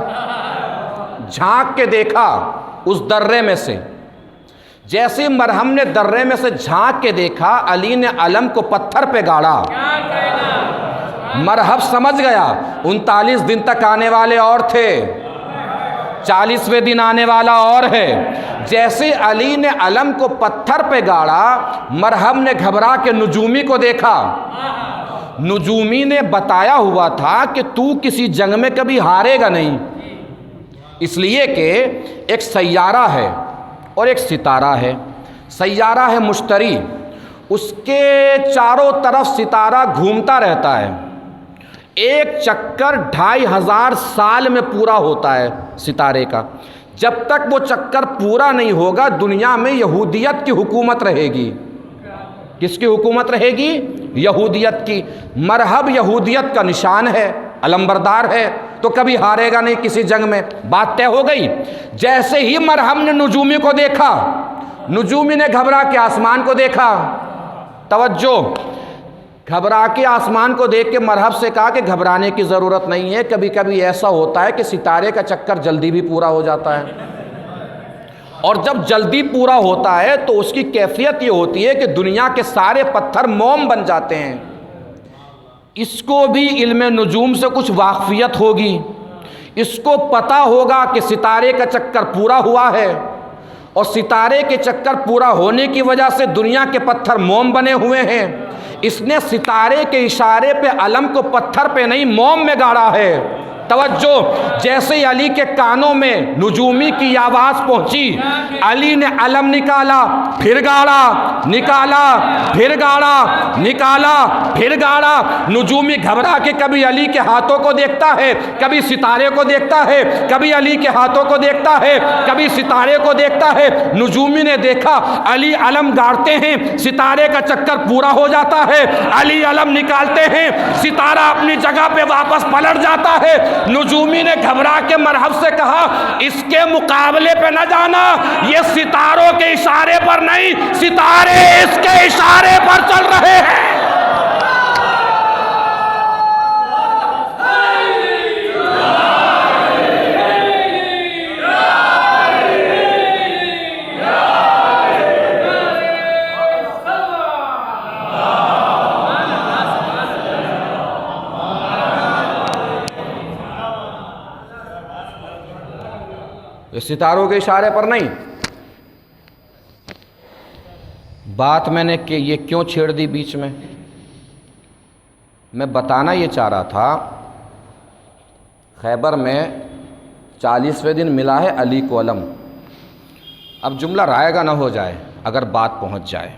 جھانک کے دیکھا اس درے میں سے، جیسے ہی مرحب نے درے میں سے جھانک کے دیکھا، علی نے علم کو پتھر پہ گاڑا۔ مرحب سمجھ گیا 39 دن تک آنے والے اور تھے، 40ویں دن آنے والا اور ہے۔ جیسے علی نے علم کو پتھر پہ گاڑا، مرحب نے گھبرا کے نجومی کو دیکھا۔ نجومی نے بتایا ہوا تھا کہ تو کسی جنگ میں کبھی ہارے گا نہیں، اس لیے کہ ایک سیارہ ہے اور ایک ستارہ ہے۔ سیارہ ہے مشتری، اس کے چاروں طرف ستارہ گھومتا رہتا ہے، ایک چکر 2500 سال میں پورا ہوتا ہے ستارے کا۔ جب تک وہ چکر پورا نہیں ہوگا دنیا میں یہودیت کی حکومت رہے گی۔ کس کی حکومت رہے گی؟ یہودیت کی۔ مرحب یہودیت کا نشان ہے، علمبردار ہے، تو کبھی ہارے گا نہیں کسی جنگ میں۔ بات طے ہو گئی۔ جیسے ہی مرحب نے نجومی کو دیکھا، نجومی نے گھبرا کے آسمان کو دیکھا۔ توجہ، گھبرا کے آسمان کو دیکھ کے مرحب سے کہا کہ گھبرانے کی ضرورت نہیں ہے، کبھی کبھی ایسا ہوتا ہے کہ ستارے کا چکر جلدی بھی پورا ہو جاتا ہے، اور جب جلدی پورا ہوتا ہے تو اس کی کیفیت یہ ہوتی ہے کہ دنیا کے سارے پتھر موم بن جاتے ہیں۔ اس کو بھی علم نجوم سے کچھ واقفیت ہوگی، اس کو پتہ ہوگا کہ ستارے کا چکر پورا ہوا ہے، اور ستارے کے چکر پورا ہونے کی وجہ سے دنیا کے پتھر موم بنے ہوئے ہیں۔ اس نے ستارے کے اشارے پہ علم کو پتھر پہ نہیں موم میں گاڑا ہے۔ توجہ، جیسے علی کے کانوں میں نجومی کی آواز پہنچی، علی نے علم نکالا، پھر گاڑا، نکالا، پھر گاڑا، نکالا، پھر گاڑا۔ نجومی گھبرا کے کبھی علی کے ہاتھوں کو دیکھتا ہے، کبھی ستارے کو دیکھتا ہے، کبھی علی کے ہاتھوں کو دیکھتا ہے، کبھی ستارے کو دیکھتا ہے۔ نجومی نے دیکھا علی علم گاڑتے ہیں، ستارے کا چکر پورا ہو جاتا ہے، علی علم نکالتے ہیں، ستارہ اپنی جگہ پہ واپس پلٹ جاتا ہے۔ نجومی نے گھبرا کے مرحب سے کہا اس کے مقابلے پہ نہ جانا، یہ ستاروں کے اشارے پر نہیں، ستارے اس کے اشارے پر چل رہے ہیں۔ ستاروں کے اشارے پر نہیں۔ بات میں نے کہ یہ کیوں چھیڑ دی بیچ میں بتانا یہ چاہ رہا تھا، خیبر میں 40ویں دن ملا ہے علی کو علم۔ اب جملہ رائے گا نہ ہو جائے اگر بات پہنچ جائے۔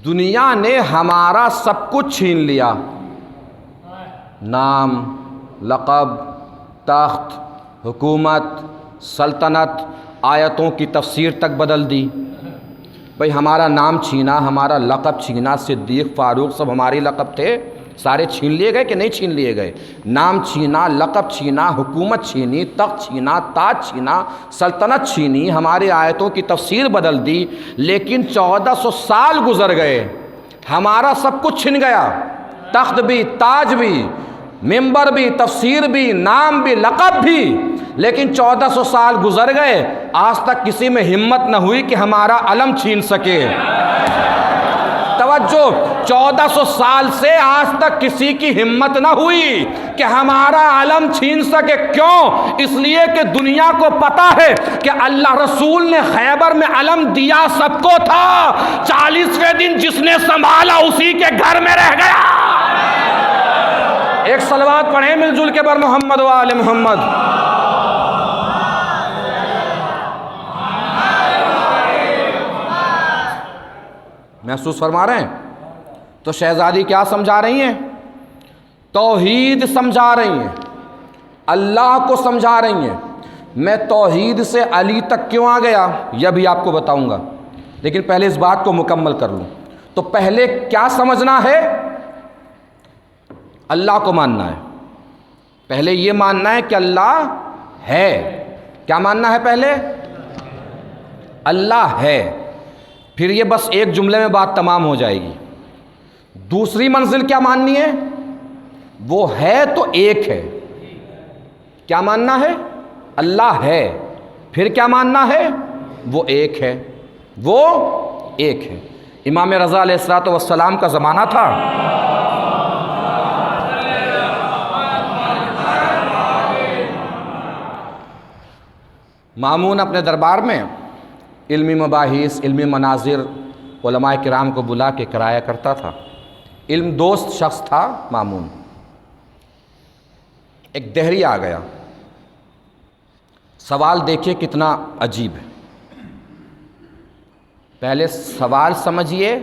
دنیا نے ہمارا سب کچھ چھین لیا، نام، لقب، تخت، حکومت، سلطنت، آیتوں کی تفسیر تک بدل دی۔ بھئی ہمارا نام چھینا، ہمارا لقب چھینا، صدیق، فاروق سب ہمارے لقب تھے، سارے چھین لیے گئے کہ نہیں چھین لیے گئے؟ نام چھینا، لقب چھینا، حکومت چھینی، تخت چھینا، تاج چھینا، سلطنت چھینی، ہمارے آیتوں کی تفسیر بدل دی۔ لیکن 1400 سال گزر گئے، ہمارا سب کچھ چھن گیا، تخت بھی، تاج بھی، منبر بھی، تفسیر بھی، نام بھی، لقب بھی۔ لیکن 1400 سال گزر گئے، آج تک کسی میں ہمت نہ ہوئی کہ ہمارا علم چھین سکے۔ توجہ، 1400 سال سے آج تک کسی کی ہمت نہ ہوئی کہ ہمارا علم چھین سکے۔ کیوں؟ اس لیے کہ دنیا کو پتا ہے کہ اللہ رسول نے خیبر میں علم دیا سب کو تھا، 40ویں دن جس نے سنبھالا اسی کے گھر میں رہ گیا۔ ایک صلوات پڑھیں مل جل کے بر محمد و آل محمد۔ محسوس فرما رہے ہیں؟ تو شہزادی کیا سمجھا رہی ہیں؟ توحید سمجھا رہی ہیں، اللہ کو سمجھا رہی ہیں۔ میں توحید سے علی تک کیوں آ گیا یہ بھی آپ کو بتاؤں گا، لیکن پہلے اس بات کو مکمل کر لوں۔ تو پہلے کیا سمجھنا ہے؟ اللہ کو ماننا ہے۔ پہلے یہ ماننا ہے کہ اللہ ہے۔ کیا ماننا ہے پہلے؟ اللہ ہے۔ پھر یہ بس ایک جملے میں بات تمام ہو جائے گی۔ دوسری منزل کیا ماننی ہے؟ وہ ہے تو ایک ہے۔ کیا ماننا ہے؟ اللہ ہے۔ پھر کیا ماننا ہے؟ وہ ایک ہے، وہ ایک ہے۔ امام رضا علیہ السلام کا زمانہ تھا، مامون اپنے دربار میں علمی مباحث، علمی مناظر علماء کرام کو بلا کے کرایا کرتا تھا۔ علم دوست شخص تھا مامون۔ ایک دہری آ گیا، سوال دیکھیے کتنا عجیب ہے۔ پہلے سوال سمجھیے،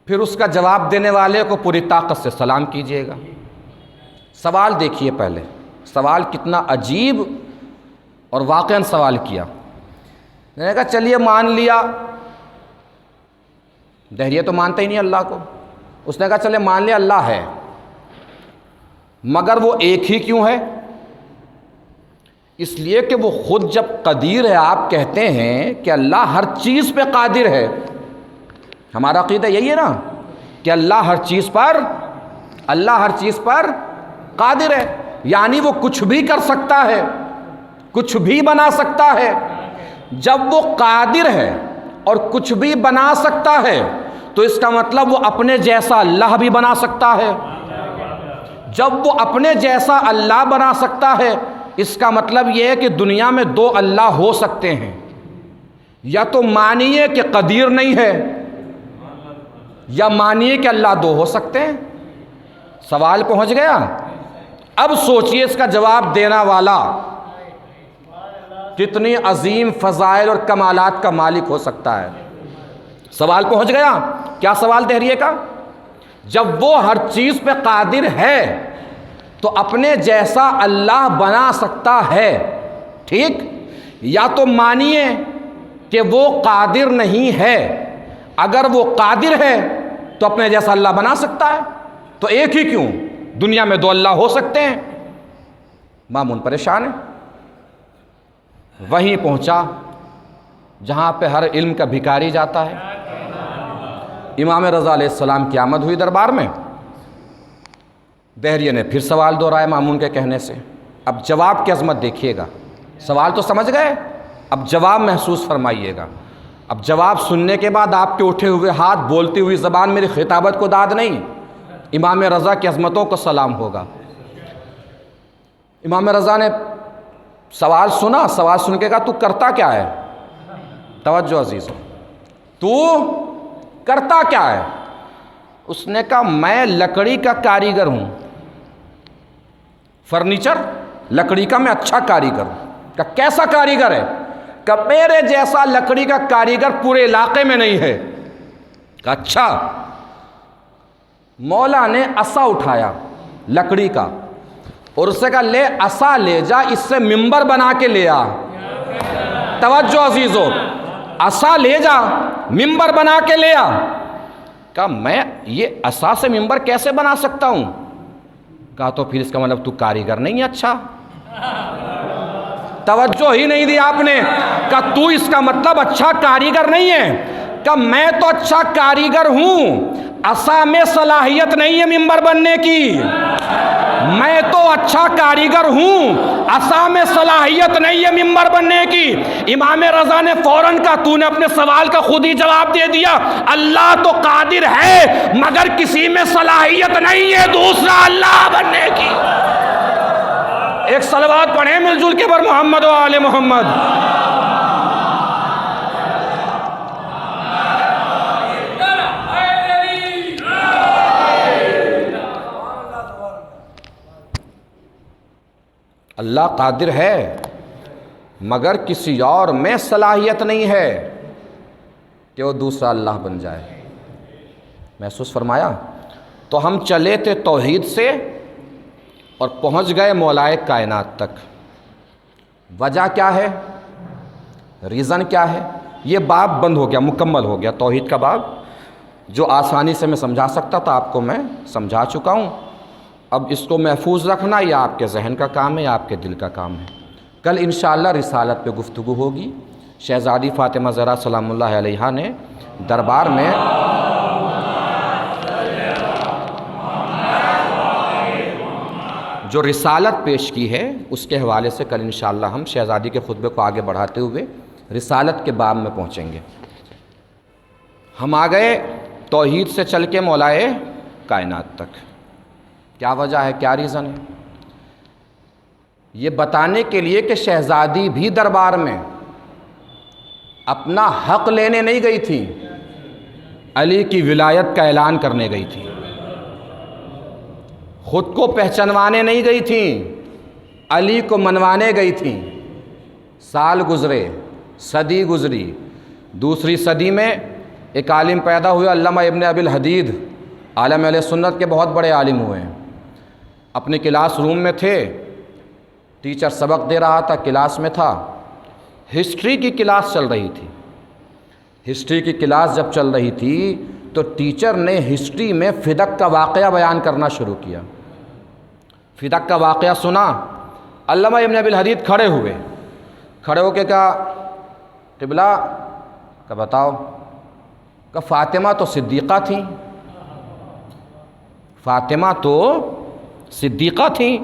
پھر اس کا جواب دینے والے کو پوری طاقت سے سلام کیجیے گا۔ سوال دیکھیے پہلے، سوال کتنا عجیب اور واقعاً سوال کیا۔ میں نے کہا چلیے مان لیا، دہریہ تو مانتا ہی نہیں اللہ کو۔ اس نے کہا چلے مان لیا اللہ ہے، مگر وہ ایک ہی کیوں ہے؟ اس لیے کہ وہ خود جب قدیر ہے، آپ کہتے ہیں کہ اللہ ہر چیز پہ قادر ہے۔ ہمارا عقیدہ یہی ہے نا کہ اللہ ہر چیز پر قادر ہے، یعنی وہ کچھ بھی کر سکتا ہے، کچھ بھی بنا سکتا ہے۔ جب وہ قادر ہے اور کچھ بھی بنا سکتا ہے تو اس کا مطلب وہ اپنے جیسا اللہ بھی بنا سکتا ہے۔ جب وہ اپنے جیسا اللہ بنا سکتا ہے، اس کا مطلب یہ ہے کہ دنیا میں دو اللہ ہو سکتے ہیں۔ یا تو مانیے کہ قدیر نہیں ہے، یا مانیے کہ اللہ دو ہو سکتے ہیں۔ سوال پہنچ گیا؟ اب سوچئے اس کا جواب دینا والا کتنی عظیم فضائل اور کمالات کا مالک ہو سکتا ہے۔ سوال پہنچ گیا؟ کیا سوال دہریے کا؟ جب وہ ہر چیز پہ قادر ہے تو اپنے جیسا اللہ بنا سکتا ہے، ٹھیک؟ یا تو مانیے کہ وہ قادر نہیں ہے، اگر وہ قادر ہے تو اپنے جیسا اللہ بنا سکتا ہے، تو ایک ہی کیوں؟ دنیا میں دو اللہ ہو سکتے ہیں۔ مامون پریشان ہے۔ وہیں پہنچا جہاں پہ ہر علم کا بھکاری جاتا ہے۔ امام رضا علیہ السلام کی آمد ہوئی دربار میں۔ دہریے نے پھر سوال دہرایا مامون کے کہنے سے۔ اب جواب کی عظمت دیکھیے گا، سوال تو سمجھ گئے، اب جواب محسوس فرمائیے گا۔ اب جواب سننے کے بعد آپ کے اٹھے ہوئے ہاتھ، بولتی ہوئی زبان میری خطابت کو داد نہیں، امام رضا کی عظمتوں کو سلام ہوگا۔ امام رضا نے سوال سنا، سوال سن کے کہا تو کرتا کیا ہے؟ توجہ عزیز، تو کرتا کیا ہے؟ اس نے کہا میں لکڑی کا کاریگر ہوں، فرنیچر لکڑی کا میں اچھا کاریگر ہوں۔ کہ کیسا کاریگر ہے؟ کہ میرے جیسا لکڑی کا کاریگر پورے علاقے میں نہیں ہے۔ کہ اچھا۔ مولا نے عصا اٹھایا لکڑی کا اور اس سے کہا لے عصا لے جا، اس سے ممبر بنا کے لے آ۔ توجہ عزیزو، عصا لے جا ممبر بنا کے لے آ۔ کہا میں یہ عصا سے ممبر کیسے بنا سکتا ہوں؟ کہا تو پھر اس کا مطلب تو کاریگر نہیں ہے اچھا۔ توجہ ہی نہیں دی آپ نے۔ کہا تو اس کا مطلب اچھا کاریگر نہیں ہے۔ کہا میں تو اچھا کاریگر ہوں، عصا میں صلاحیت نہیں ہے ممبر بننے کی۔ میں تو اچھا کاریگر ہوں، عصا میں صلاحیت نہیں ہے ممبر بننے کی۔ امام رضا نے فوراً کہا تو نے اپنے سوال کا خود ہی جواب دے دیا، اللہ تو قادر ہے مگر کسی میں صلاحیت نہیں ہے دوسرا اللہ بننے کی۔ ایک صلوات پڑھیں مل جل کے بر محمد و آل محمد۔ اللہ قادر ہے مگر کسی اور میں صلاحیت نہیں ہے کہ وہ دوسرا اللہ بن جائے۔ محسوس فرمایا؟ تو ہم چلے تھے توحید سے اور پہنچ گئے مولائے کائنات تک۔ وجہ کیا ہے؟ ریزن کیا ہے؟ یہ باب بند ہو گیا، مکمل ہو گیا توحید کا باب۔ جو آسانی سے میں سمجھا سکتا تھا آپ کو میں سمجھا چکا ہوں۔ اب اس کو محفوظ رکھنا یا آپ کے ذہن کا کام ہے یا آپ کے دل کا کام ہے۔ کل انشاءاللہ رسالت پہ گفتگو ہوگی۔ شہزادی فاطمہ زہرا سلام اللہ علیہا نے دربار میں جو رسالت پیش کی ہے اس کے حوالے سے کل انشاءاللہ ہم شہزادی کے خطبے کو آگے بڑھاتے ہوئے رسالت کے باب میں پہنچیں گے۔ ہم آ گئے توحید سے چل کے مولائے کائنات تک۔ کیا وجہ ہے؟ کیا ریزن ہے؟ یہ بتانے کے لیے کہ شہزادی بھی دربار میں اپنا حق لینے نہیں گئی تھی، علی کی ولایت کا اعلان کرنے گئی تھی۔ خود کو پہچانوانے نہیں گئی تھیں، علی کو منوانے گئی تھیں۔ سال گزرے، صدی گزری، دوسری صدی میں ایک عالم پیدا ہوئے علامہ ابن ابی الحدید، عالم اہل سنت کے بہت بڑے عالم ہوئے ہیں۔ اپنے کلاس روم میں تھے، ٹیچر سبق دے رہا تھا، کلاس میں تھا، ہسٹری کی کلاس چل رہی تھی۔ ہسٹری کی کلاس جب چل رہی تھی تو ٹیچر نے ہسٹری میں فدق کا واقعہ بیان کرنا شروع کیا۔ فدق کا واقعہ سنا، علامہ ابن ابی الحدید کھڑے ہوئے، کھڑے ہو کے کہا قبلہ کہ بتاؤ، کہ فاطمہ تو صدیقہ تھیں، فاطمہ تو صدیقہ تھیں،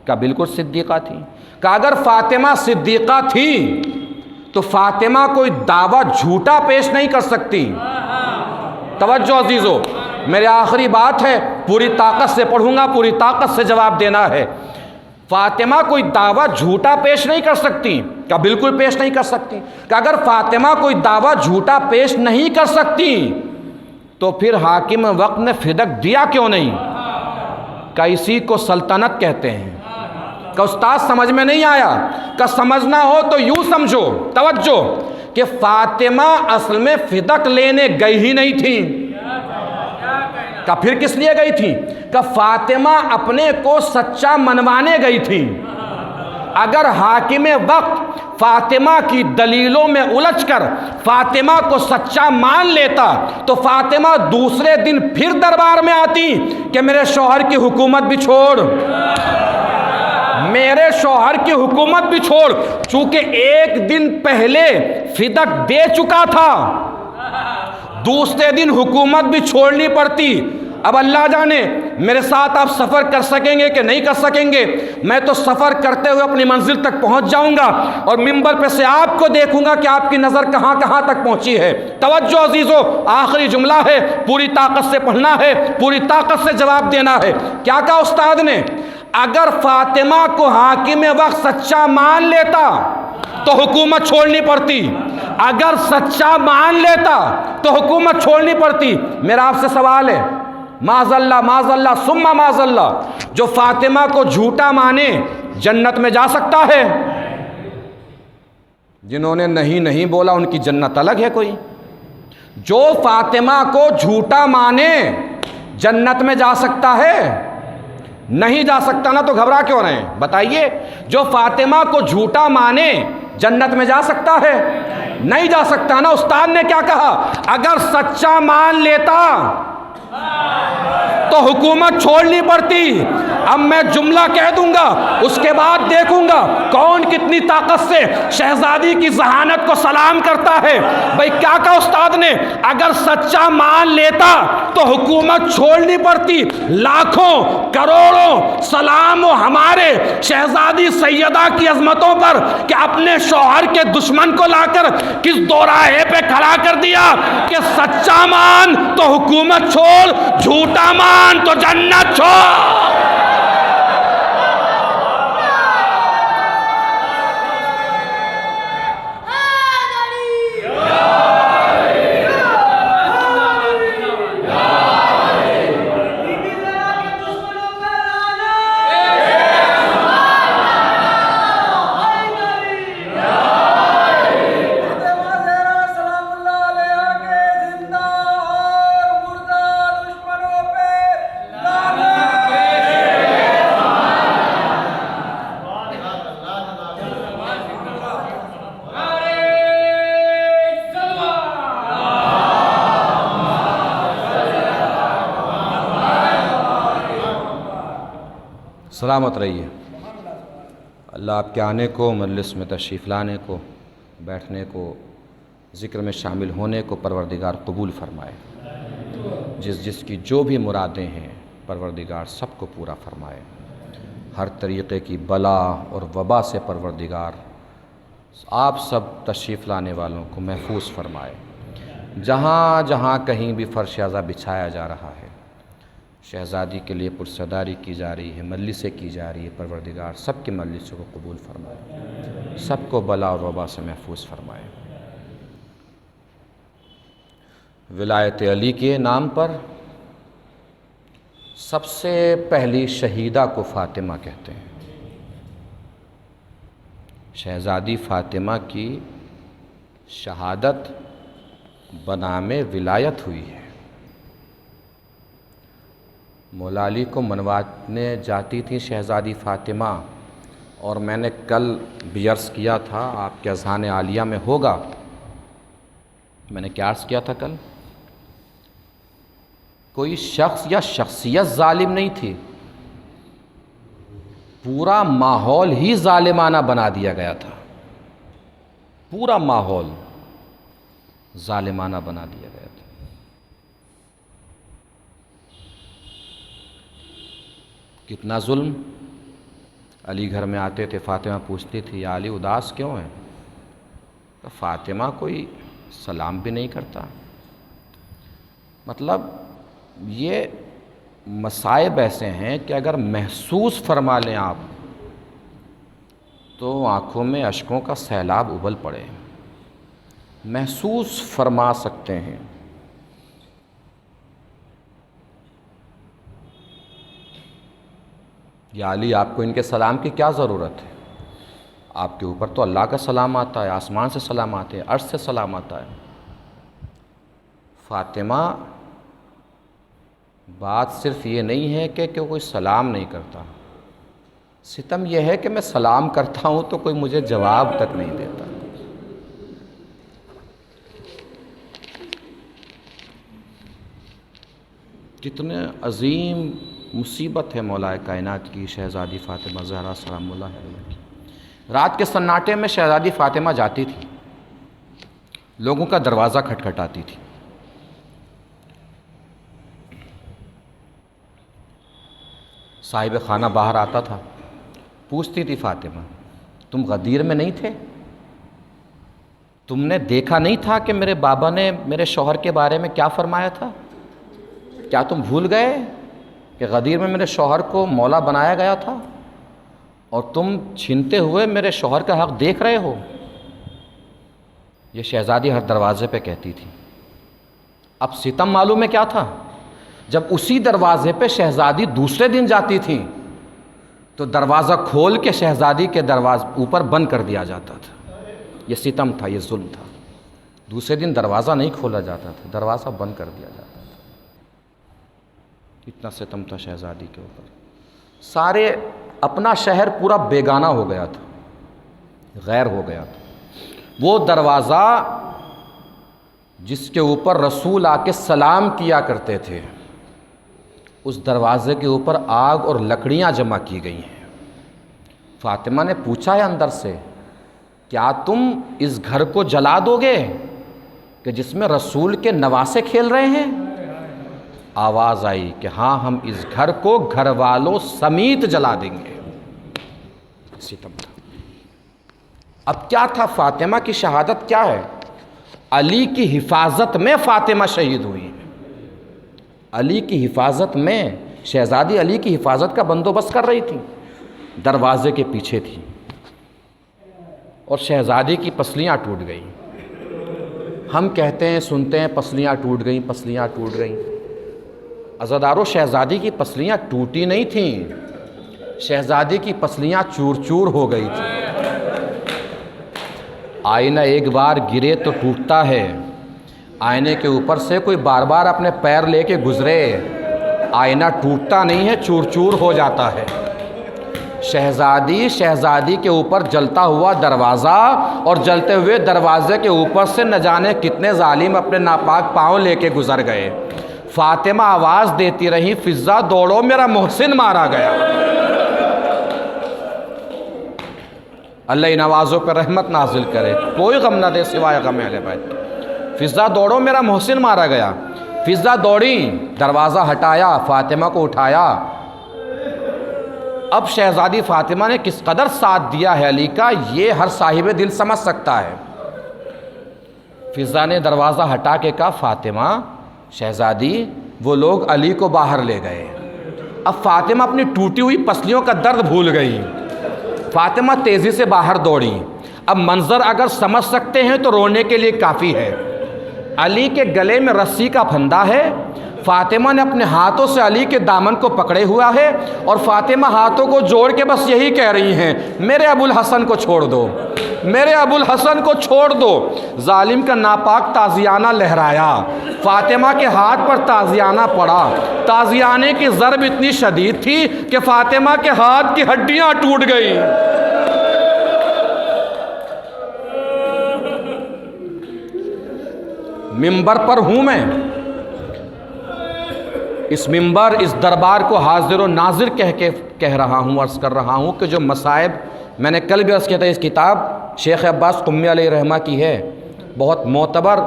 کہ بالکل صدیقہ تھیں۔ کہ اگر فاطمہ صدیقہ تھی تو فاطمہ کوئی دعویٰ جھوٹا پیش نہیں کر سکتی۔ توجہ عزیزو، میرے آخری بات ہے، پوری طاقت سے پڑھوں گا، پوری طاقت سے جواب دینا ہے۔ فاطمہ کوئی دعویٰ جھوٹا پیش نہیں کر سکتی، کہ بالکل پیش نہیں کر سکتی۔ کہ اگر فاطمہ کوئی دعویٰ جھوٹا پیش نہیں کر سکتی تو پھر حاکم وقت نے فدق دیا کیوں نہیں؟ کہ اسی کو سلطنت کہتے ہیں۔ کہ استاد سمجھ میں نہیں آیا؟ کہ سمجھنا ہو تو یوں سمجھو، توجہ، کہ فاطمہ اصل میں فدق لینے گئی ہی نہیں تھی۔ کہ پھر کس لیے گئی تھی؟ کہ فاطمہ اپنے کو سچا منوانے گئی تھی۔ اگر حاکم وقت فاطمہ کی دلیلوں میں الجھ کر فاطمہ کو سچا مان لیتا تو فاطمہ دوسرے دن پھر دربار میں آتی کہ میرے شوہر کی حکومت بھی چھوڑ، میرے شوہر کی حکومت بھی چھوڑ۔ چونکہ ایک دن پہلے فدق دے چکا تھا، دوسرے دن حکومت بھی چھوڑنی پڑتی۔ اب اللہ جانے میرے ساتھ آپ سفر کر سکیں گے کہ نہیں کر سکیں گے۔ میں تو سفر کرتے ہوئے اپنی منزل تک پہنچ جاؤں گا اور منبر پہ سے آپ کو دیکھوں گا کہ آپ کی نظر کہاں کہاں تک پہنچی ہے۔ توجہ عزیزو، آخری جملہ ہے، پوری طاقت سے پڑھنا ہے، پوری طاقت سے جواب دینا ہے۔ کیا کہا استاد نے؟ اگر فاطمہ کو حاکم وقت سچا مان لیتا تو حکومت چھوڑنی پڑتی، اگر سچا مان لیتا تو حکومت چھوڑنی پڑتی۔ میرا آپ سے سوال ہے، معاذ اللہ ثم معاذ اللہ، جو فاطمہ کو جھوٹا مانے جنت میں جا سکتا ہے؟ جنہوں نے نہیں بولا ان کی جنت الگ ہے کوئی. جو فاطمہ کو جھوٹا مانے جنت میں جا سکتا ہے؟ نہیں جا سکتا نا، تو گھبرا کیوں رہے ہیں بتائیے. جو فاطمہ کو جھوٹا مانے جنت میں جا سکتا ہے؟ نہیں جا سکتا نا. استاد نے کیا کہا؟ اگر سچا مان لیتا تو حکومت چھوڑنی پڑتی. اب میں جملہ کہہ دوں گا، اس کے بعد دیکھوں گا کون کتنی طاقت سے شہزادی کی ذہانت کو سلام کرتا ہے. بھئی کیا کہا استاد نے؟ اگر سچا مان لیتا تو حکومت چھوڑنی پڑتی. لاکھوں کروڑوں سلام و ہمارے شہزادی سیدہ کی عظمتوں پر کہ اپنے شوہر کے دشمن کو لا کر کس دوراہے پہ کھڑا کر دیا کہ سچا مان تو حکومت چھوڑ، جھوٹا مان تو جنت چھوڑ. سلامت رہیے. اللہ آپ کے آنے کو، مجلس میں تشریف لانے کو، بیٹھنے کو، ذکر میں شامل ہونے کو پروردگار قبول فرمائے. جس کی جو بھی مرادیں ہیں پروردگار سب کو پورا فرمائے. ہر طریقے کی بلا اور وبا سے پروردگار آپ سب تشریف لانے والوں کو محفوظ فرمائے. جہاں جہاں کہیں بھی فرش اعضا بچھایا جا رہا ہے، شہزادی کے لیے پرسداری کی جا رہی ہے، مجلسیں کی جا رہی ہے، پروردگار سب کی مجلسوں کو قبول فرمائے، سب کو بلا اور وبا سے محفوظ فرمائے. ولایت علی کے نام پر سب سے پہلی شہیدہ کو فاطمہ کہتے ہیں. شہزادی فاطمہ کی شہادت بنام ولایت ہوئی ہے. مولا علی کو منوانے جاتی تھی شہزادی فاطمہ، اور میں نے کل بھی عرض کیا تھا، آپ کے اذہان عالیہ میں ہوگا، میں نے کیا عرض کیا تھا کل؟ کوئی شخص یا شخصیت ظالم نہیں تھی، پورا ماحول ہی ظالمانہ بنا دیا گیا تھا. پورا ماحول ظالمانہ بنا دیا گیا تھا. کتنا ظلم. علی گھر میں آتے تھے، فاطمہ پوچھتی تھی یا علی اداس کیوں ہیں؟ تو فاطمہ کوئی سلام بھی نہیں کرتا. مطلب یہ مصائب ایسے ہیں کہ اگر محسوس فرما لیں آپ تو آنکھوں میں اشکوں کا سیلاب ابل پڑے. محسوس فرما سکتے ہیں. یا علی آپ کو ان کے سلام کی کیا ضرورت ہے؟ آپ کے اوپر تو اللہ کا سلام آتا ہے، آسمان سے سلام آتے ہیں، عرش سے سلام آتا ہے. فاطمہ بات صرف یہ نہیں ہے کہ کوئی سلام نہیں کرتا، ستم یہ ہے کہ میں سلام کرتا ہوں تو کوئی مجھے جواب تک نہیں دیتا. کتنے عظیم مصیبت ہے مولا کائنات کی شہزادی فاطمہ زہرا سلام اللہ علیہ کی. رات کے سناٹے میں شہزادی فاطمہ جاتی تھی، لوگوں کا دروازہ کھٹکھٹاتی تھی. صاحب خانہ باہر آتا تھا، پوچھتی تھی فاطمہ تم غدیر میں نہیں تھے؟ تم نے دیکھا نہیں تھا کہ میرے بابا نے میرے شوہر کے بارے میں کیا فرمایا تھا؟ کیا تم بھول گئے کہ غدیر میں میرے شوہر کو مولا بنایا گیا تھا اور تم چھینتے ہوئے میرے شوہر کا حق دیکھ رہے ہو؟ یہ شہزادی ہر دروازے پہ کہتی تھی. اب ستم معلوم ہے کیا تھا؟ جب اسی دروازے پہ شہزادی دوسرے دن جاتی تھی تو دروازہ کھول کے شہزادی کے دروازے اوپر بند کر دیا جاتا تھا. یہ ستم تھا، یہ ظلم تھا. دوسرے دن دروازہ نہیں کھولا جاتا تھا، دروازہ بند کر دیا جاتا تھا. اتنا ستم تھا شہزادی کے اوپر. سارے اپنا شہر پورا بیگانہ ہو گیا تھا، غیر ہو گیا تھا. وہ دروازہ جس کے اوپر رسول آ کے سلام کیا کرتے تھے، اس دروازے کے اوپر آگ اور لکڑیاں جمع کی گئی ہیں. فاطمہ نے پوچھا ہے اندر سے، کیا تم اس گھر کو جلا دو گے کہ جس میں رسول کے نواسے کھیل رہے ہیں؟ آواز آئی کہ ہاں، ہم اس گھر کو گھر والوں سمیت جلا دیں گے. ستم تھا. اب کیا تھا؟ فاطمہ کی شہادت کیا ہے؟ علی کی حفاظت میں فاطمہ شہید ہوئی. علی کی حفاظت میں، شہزادی علی کی حفاظت کا بندوبست کر رہی تھی، دروازے کے پیچھے تھی، اور شہزادی کی پسلیاں ٹوٹ گئیں. ہم کہتے ہیں، سنتے ہیں، پسلیاں ٹوٹ گئیں، پسلیاں ٹوٹ گئیں. عزادارو، شہزادی کی پسلیاں ٹوٹی نہیں تھیں، شہزادی کی پسلیاں چور چور ہو گئی تھیں. آئینہ ایک بار گرے تو ٹوٹتا ہے، آئینے کے اوپر سے کوئی بار بار اپنے پیر لے کے گزرے، آئینہ ٹوٹتا نہیں ہے، چور چور ہو جاتا ہے. شہزادی کے اوپر جلتا ہوا دروازہ، اور جلتے ہوئے دروازے کے اوپر سے نہ جانے کتنے ظالم اپنے ناپاک پاؤں لے کے گزر گئے. فاطمہ آواز دیتی رہی، فضا دوڑو میرا محسن مارا گیا. اللہ ان نوازوں پہ رحمت نازل کرے، کوئی غم نہ دے سوائے غم اہل بیت. فضا دوڑو میرا محسن مارا گیا. فضا دوڑی، دروازہ ہٹایا، فاطمہ کو اٹھایا. اب شہزادی فاطمہ نے کس قدر ساتھ دیا ہے علی کا، یہ ہر صاحب دل سمجھ سکتا ہے. فضا نے دروازہ ہٹا کے کہا، فاطمہ، شہزادی، وہ لوگ علی کو باہر لے گئے. اب فاطمہ اپنی ٹوٹی ہوئی پسلیوں کا درد بھول گئی. فاطمہ تیزی سے باہر دوڑی. اب منظر اگر سمجھ سکتے ہیں تو رونے کے لیے کافی ہے. علی کے گلے میں رسی کا پھندا ہے. فاطمہ نے اپنے ہاتھوں سے علی کے دامن کو پکڑے ہوا ہے، اور فاطمہ ہاتھوں کو جوڑ کے بس یہی کہہ رہی ہیں، میرے ابو الحسن کو چھوڑ دو، میرے ابو الحسن کو چھوڑ دو. ظالم کا ناپاک تازیانہ لہرایا، فاطمہ کے ہاتھ پر تازیانہ پڑا. تازیانے کی ضرب اتنی شدید تھی کہ فاطمہ کے ہاتھ کی ہڈیاں ٹوٹ گئیں. منبر پر ہوں میں، اس منبر، اس دربار کو حاضر و ناظر کہہ رہا ہوں، عرض کر رہا ہوں کہ جو مصائب، میں نے کل بھی عرض کیا تھا، اس کتاب شیخ عباس قمی علیہ الرحمہ کی ہے، بہت معتبر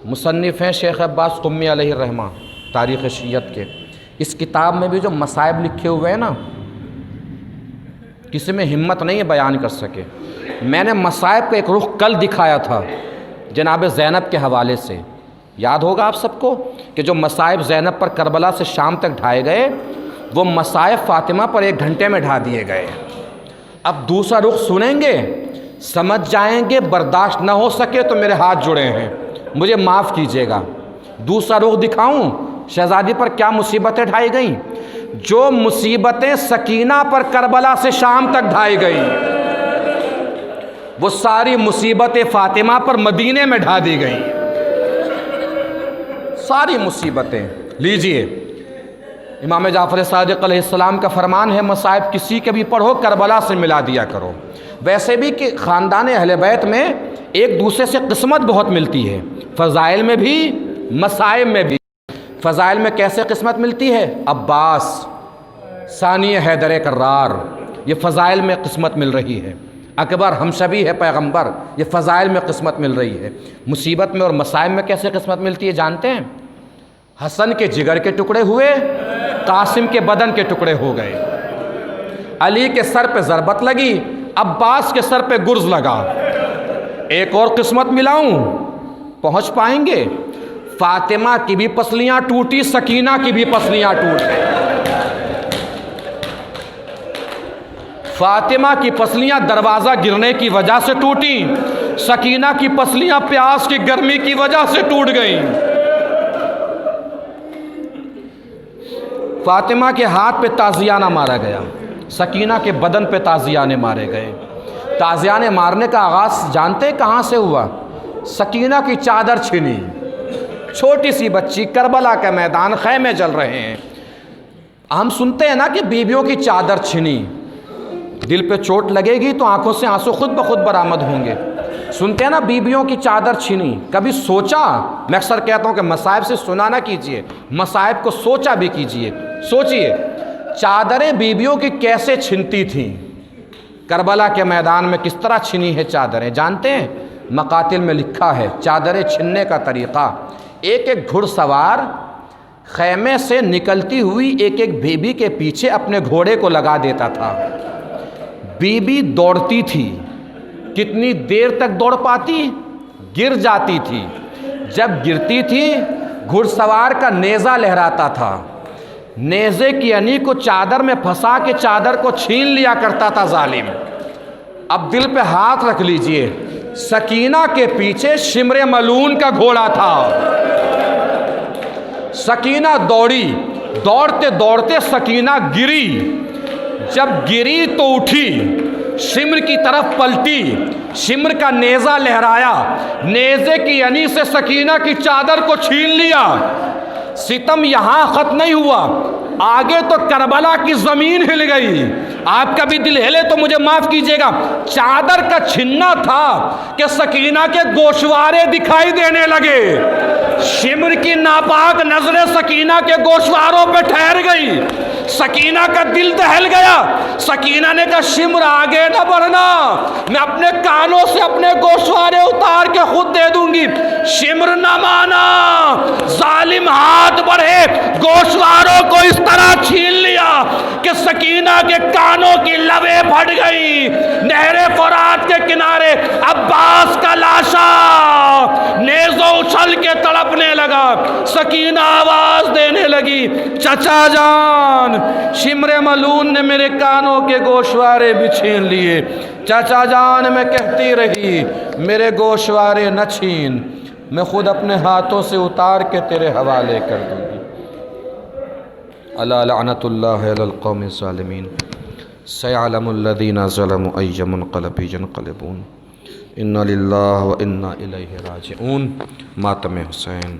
مصنف ہیں شیخ عباس قمی علیہ الرحمہ تاریخ شیعت کے. اس کتاب میں بھی جو مصائب لکھے ہوئے ہیں نا، کسی میں ہمت نہیں ہے بیان کر سکے. میں نے مصائب کا ایک رخ کل دکھایا تھا جناب زینب کے حوالے سے، یاد ہوگا آپ سب کو کہ جو مصائب زینب پر کربلا سے شام تک ڈھائے گئے، وہ مصائب فاطمہ پر 1 گھنٹے میں ڈھا دیے گئے. اب دوسرا رخ سنیں گے، سمجھ جائیں گے، برداشت نہ ہو سکے تو میرے ہاتھ جڑے ہیں، مجھے معاف کیجیے گا. دوسرا رخ دکھاؤں شہزادی پر کیا مصیبتیں ڈھائی گئیں. جو مصیبتیں سکینہ پر کربلا سے شام تک ڈھائی گئیں، وہ ساری مصیبتیں فاطمہ پر مدینے میں ڈھا دی گئیں. ساری مصیبتیں لیجئے. امام جعفر صادق علیہ السلام کا فرمان ہے، مصائب کسی کے بھی پڑھو کربلا سے ملا دیا کرو. ویسے بھی کہ خاندان اہل بیت میں ایک دوسرے سے قسمت بہت ملتی ہے، فضائل میں بھی، مصائب میں بھی. فضائل میں کیسے قسمت ملتی ہے؟ عباس ثانی حیدر کرار، یہ فضائل میں قسمت مل رہی ہے. اکبر ہمشبی ہے پیغمبر، یہ فضائل میں قسمت مل رہی ہے. مصیبت میں اور مصائب میں کیسے قسمت ملتی ہے جانتے ہیں؟ حسن کے جگر کے ٹکڑے ہوئے، قاسم کے بدن کے ٹکڑے ہو گئے. علی کے سر پہ ضربت لگی، عباس کے سر پہ گرز لگا. ایک اور قسمت ملاؤں، پہنچ پائیں گے؟ فاطمہ کی بھی پسلیاں ٹوٹی، سکینہ کی بھی پسلیاں ٹوٹ گئی. فاطمہ کی پسلیاں دروازہ گرنے کی وجہ سے ٹوٹی، سکینہ کی پسلیاں پیاس کی گرمی کی وجہ سے ٹوٹ گئیں. فاطمہ کے ہاتھ پہ تازیانہ مارا گیا، سکینہ کے بدن پہ تازیانے مارے گئے۔ تازیانے مارنے کا آغاز جانتے کہاں سے ہوا؟ سکینہ کی چادر چھینی، چھوٹی سی بچی، کربلا کا میدان، خیمے جل رہے ہیں۔ ہم سنتے ہیں نا کہ بیویوں کی چادر چھینی، دل پہ چوٹ لگے گی تو آنکھوں سے آنسو خود بخود برآمد ہوں گے۔ سنتے ہیں نا بیویوں کی چادر چھینی، کبھی سوچا؟ میں اکثر کہتا ہوں کہ مصائب سے سنا نہ کیجئے، مصائب کو سوچا بھی کیجئے۔ سوچئے چادریں بیویوں کی کیسے چھنتی تھیں، کربلا کے میدان میں کس طرح چھنی ہے چادریں، جانتے ہیں؟ مقاتل میں لکھا ہے چادریں چھننے کا طریقہ۔ ایک ایک گھڑ سوار خیمے سے نکلتی ہوئی ایک ایک بیوی کے پیچھے اپنے گھوڑے کو لگا دیتا تھا۔ بیوی دوڑتی تھی، کتنی دیر تک دوڑ پاتی؟ گر جاتی تھی، جب گرتی تھی گھڑ سوار کا نیزہ لہراتا تھا، نیزے کی یعنی کو چادر میں پھنسا کے چادر کو چھین لیا کرتا تھا ظالم۔ اب دل پہ ہاتھ رکھ لیجئے، سکینہ کے پیچھے شمر ملعون کا گھوڑا تھا۔ سکینہ دوڑی، دوڑتے دوڑتے سکینہ گری، جب گری تو اٹھی، شمر کی طرف پلٹی، شمر کا نیزہ لہرایا، نیزے کی یعنی سے سکینہ کی چادر کو چھین لیا۔ ستم یہاں ختم نہیں ہوا، آگے تو کربلا کی زمین ہل گئی۔ آپ کا بھی دل ہلے تو مجھے معاف کیجیے گا، چادر کا چھننا تھا کہ سکینہ کے گوشوارے دکھائی دینے لگے۔ شمر کی ناپاک نظریں سکینہ کے گوشواروں پہ ٹھہر گئی، سکینہ کا دل دہل گیا۔ سکینہ نے کہا شمر آگے نہ بڑھنا، میں اپنے کانوں سے اپنے گوشوارے اتار کے خود دے دوں گی۔ شمر نہ مانا، ظالم ہاتھ بڑھے، گوشواروں کو اس طرح چھین لیا کہ سکینہ کے کانوں کی لبیں پھٹ گئی۔ نہر فرات کے کنارے عباس کا لاشا نیزوں اچھل کے تڑپنے لگا۔ سکینہ آواز دینے لگی، چچا جان، شمر ملعون نے میرے کانوں کے گوشوارے بھی چھین لیے۔ چچا جان میں کہتی رہی میرے گوشوارے نہ چھین، میں خود اپنے ہاتھوں سے اتار کے تیرے حوالے کر دوں گی۔ الا لعنت اللہ علی القوم الظالمین، سیعلم الذین ظلموا ای منقلب ینقلبون، انا للہ و انا الیہ راجعون۔ ماتم حسین۔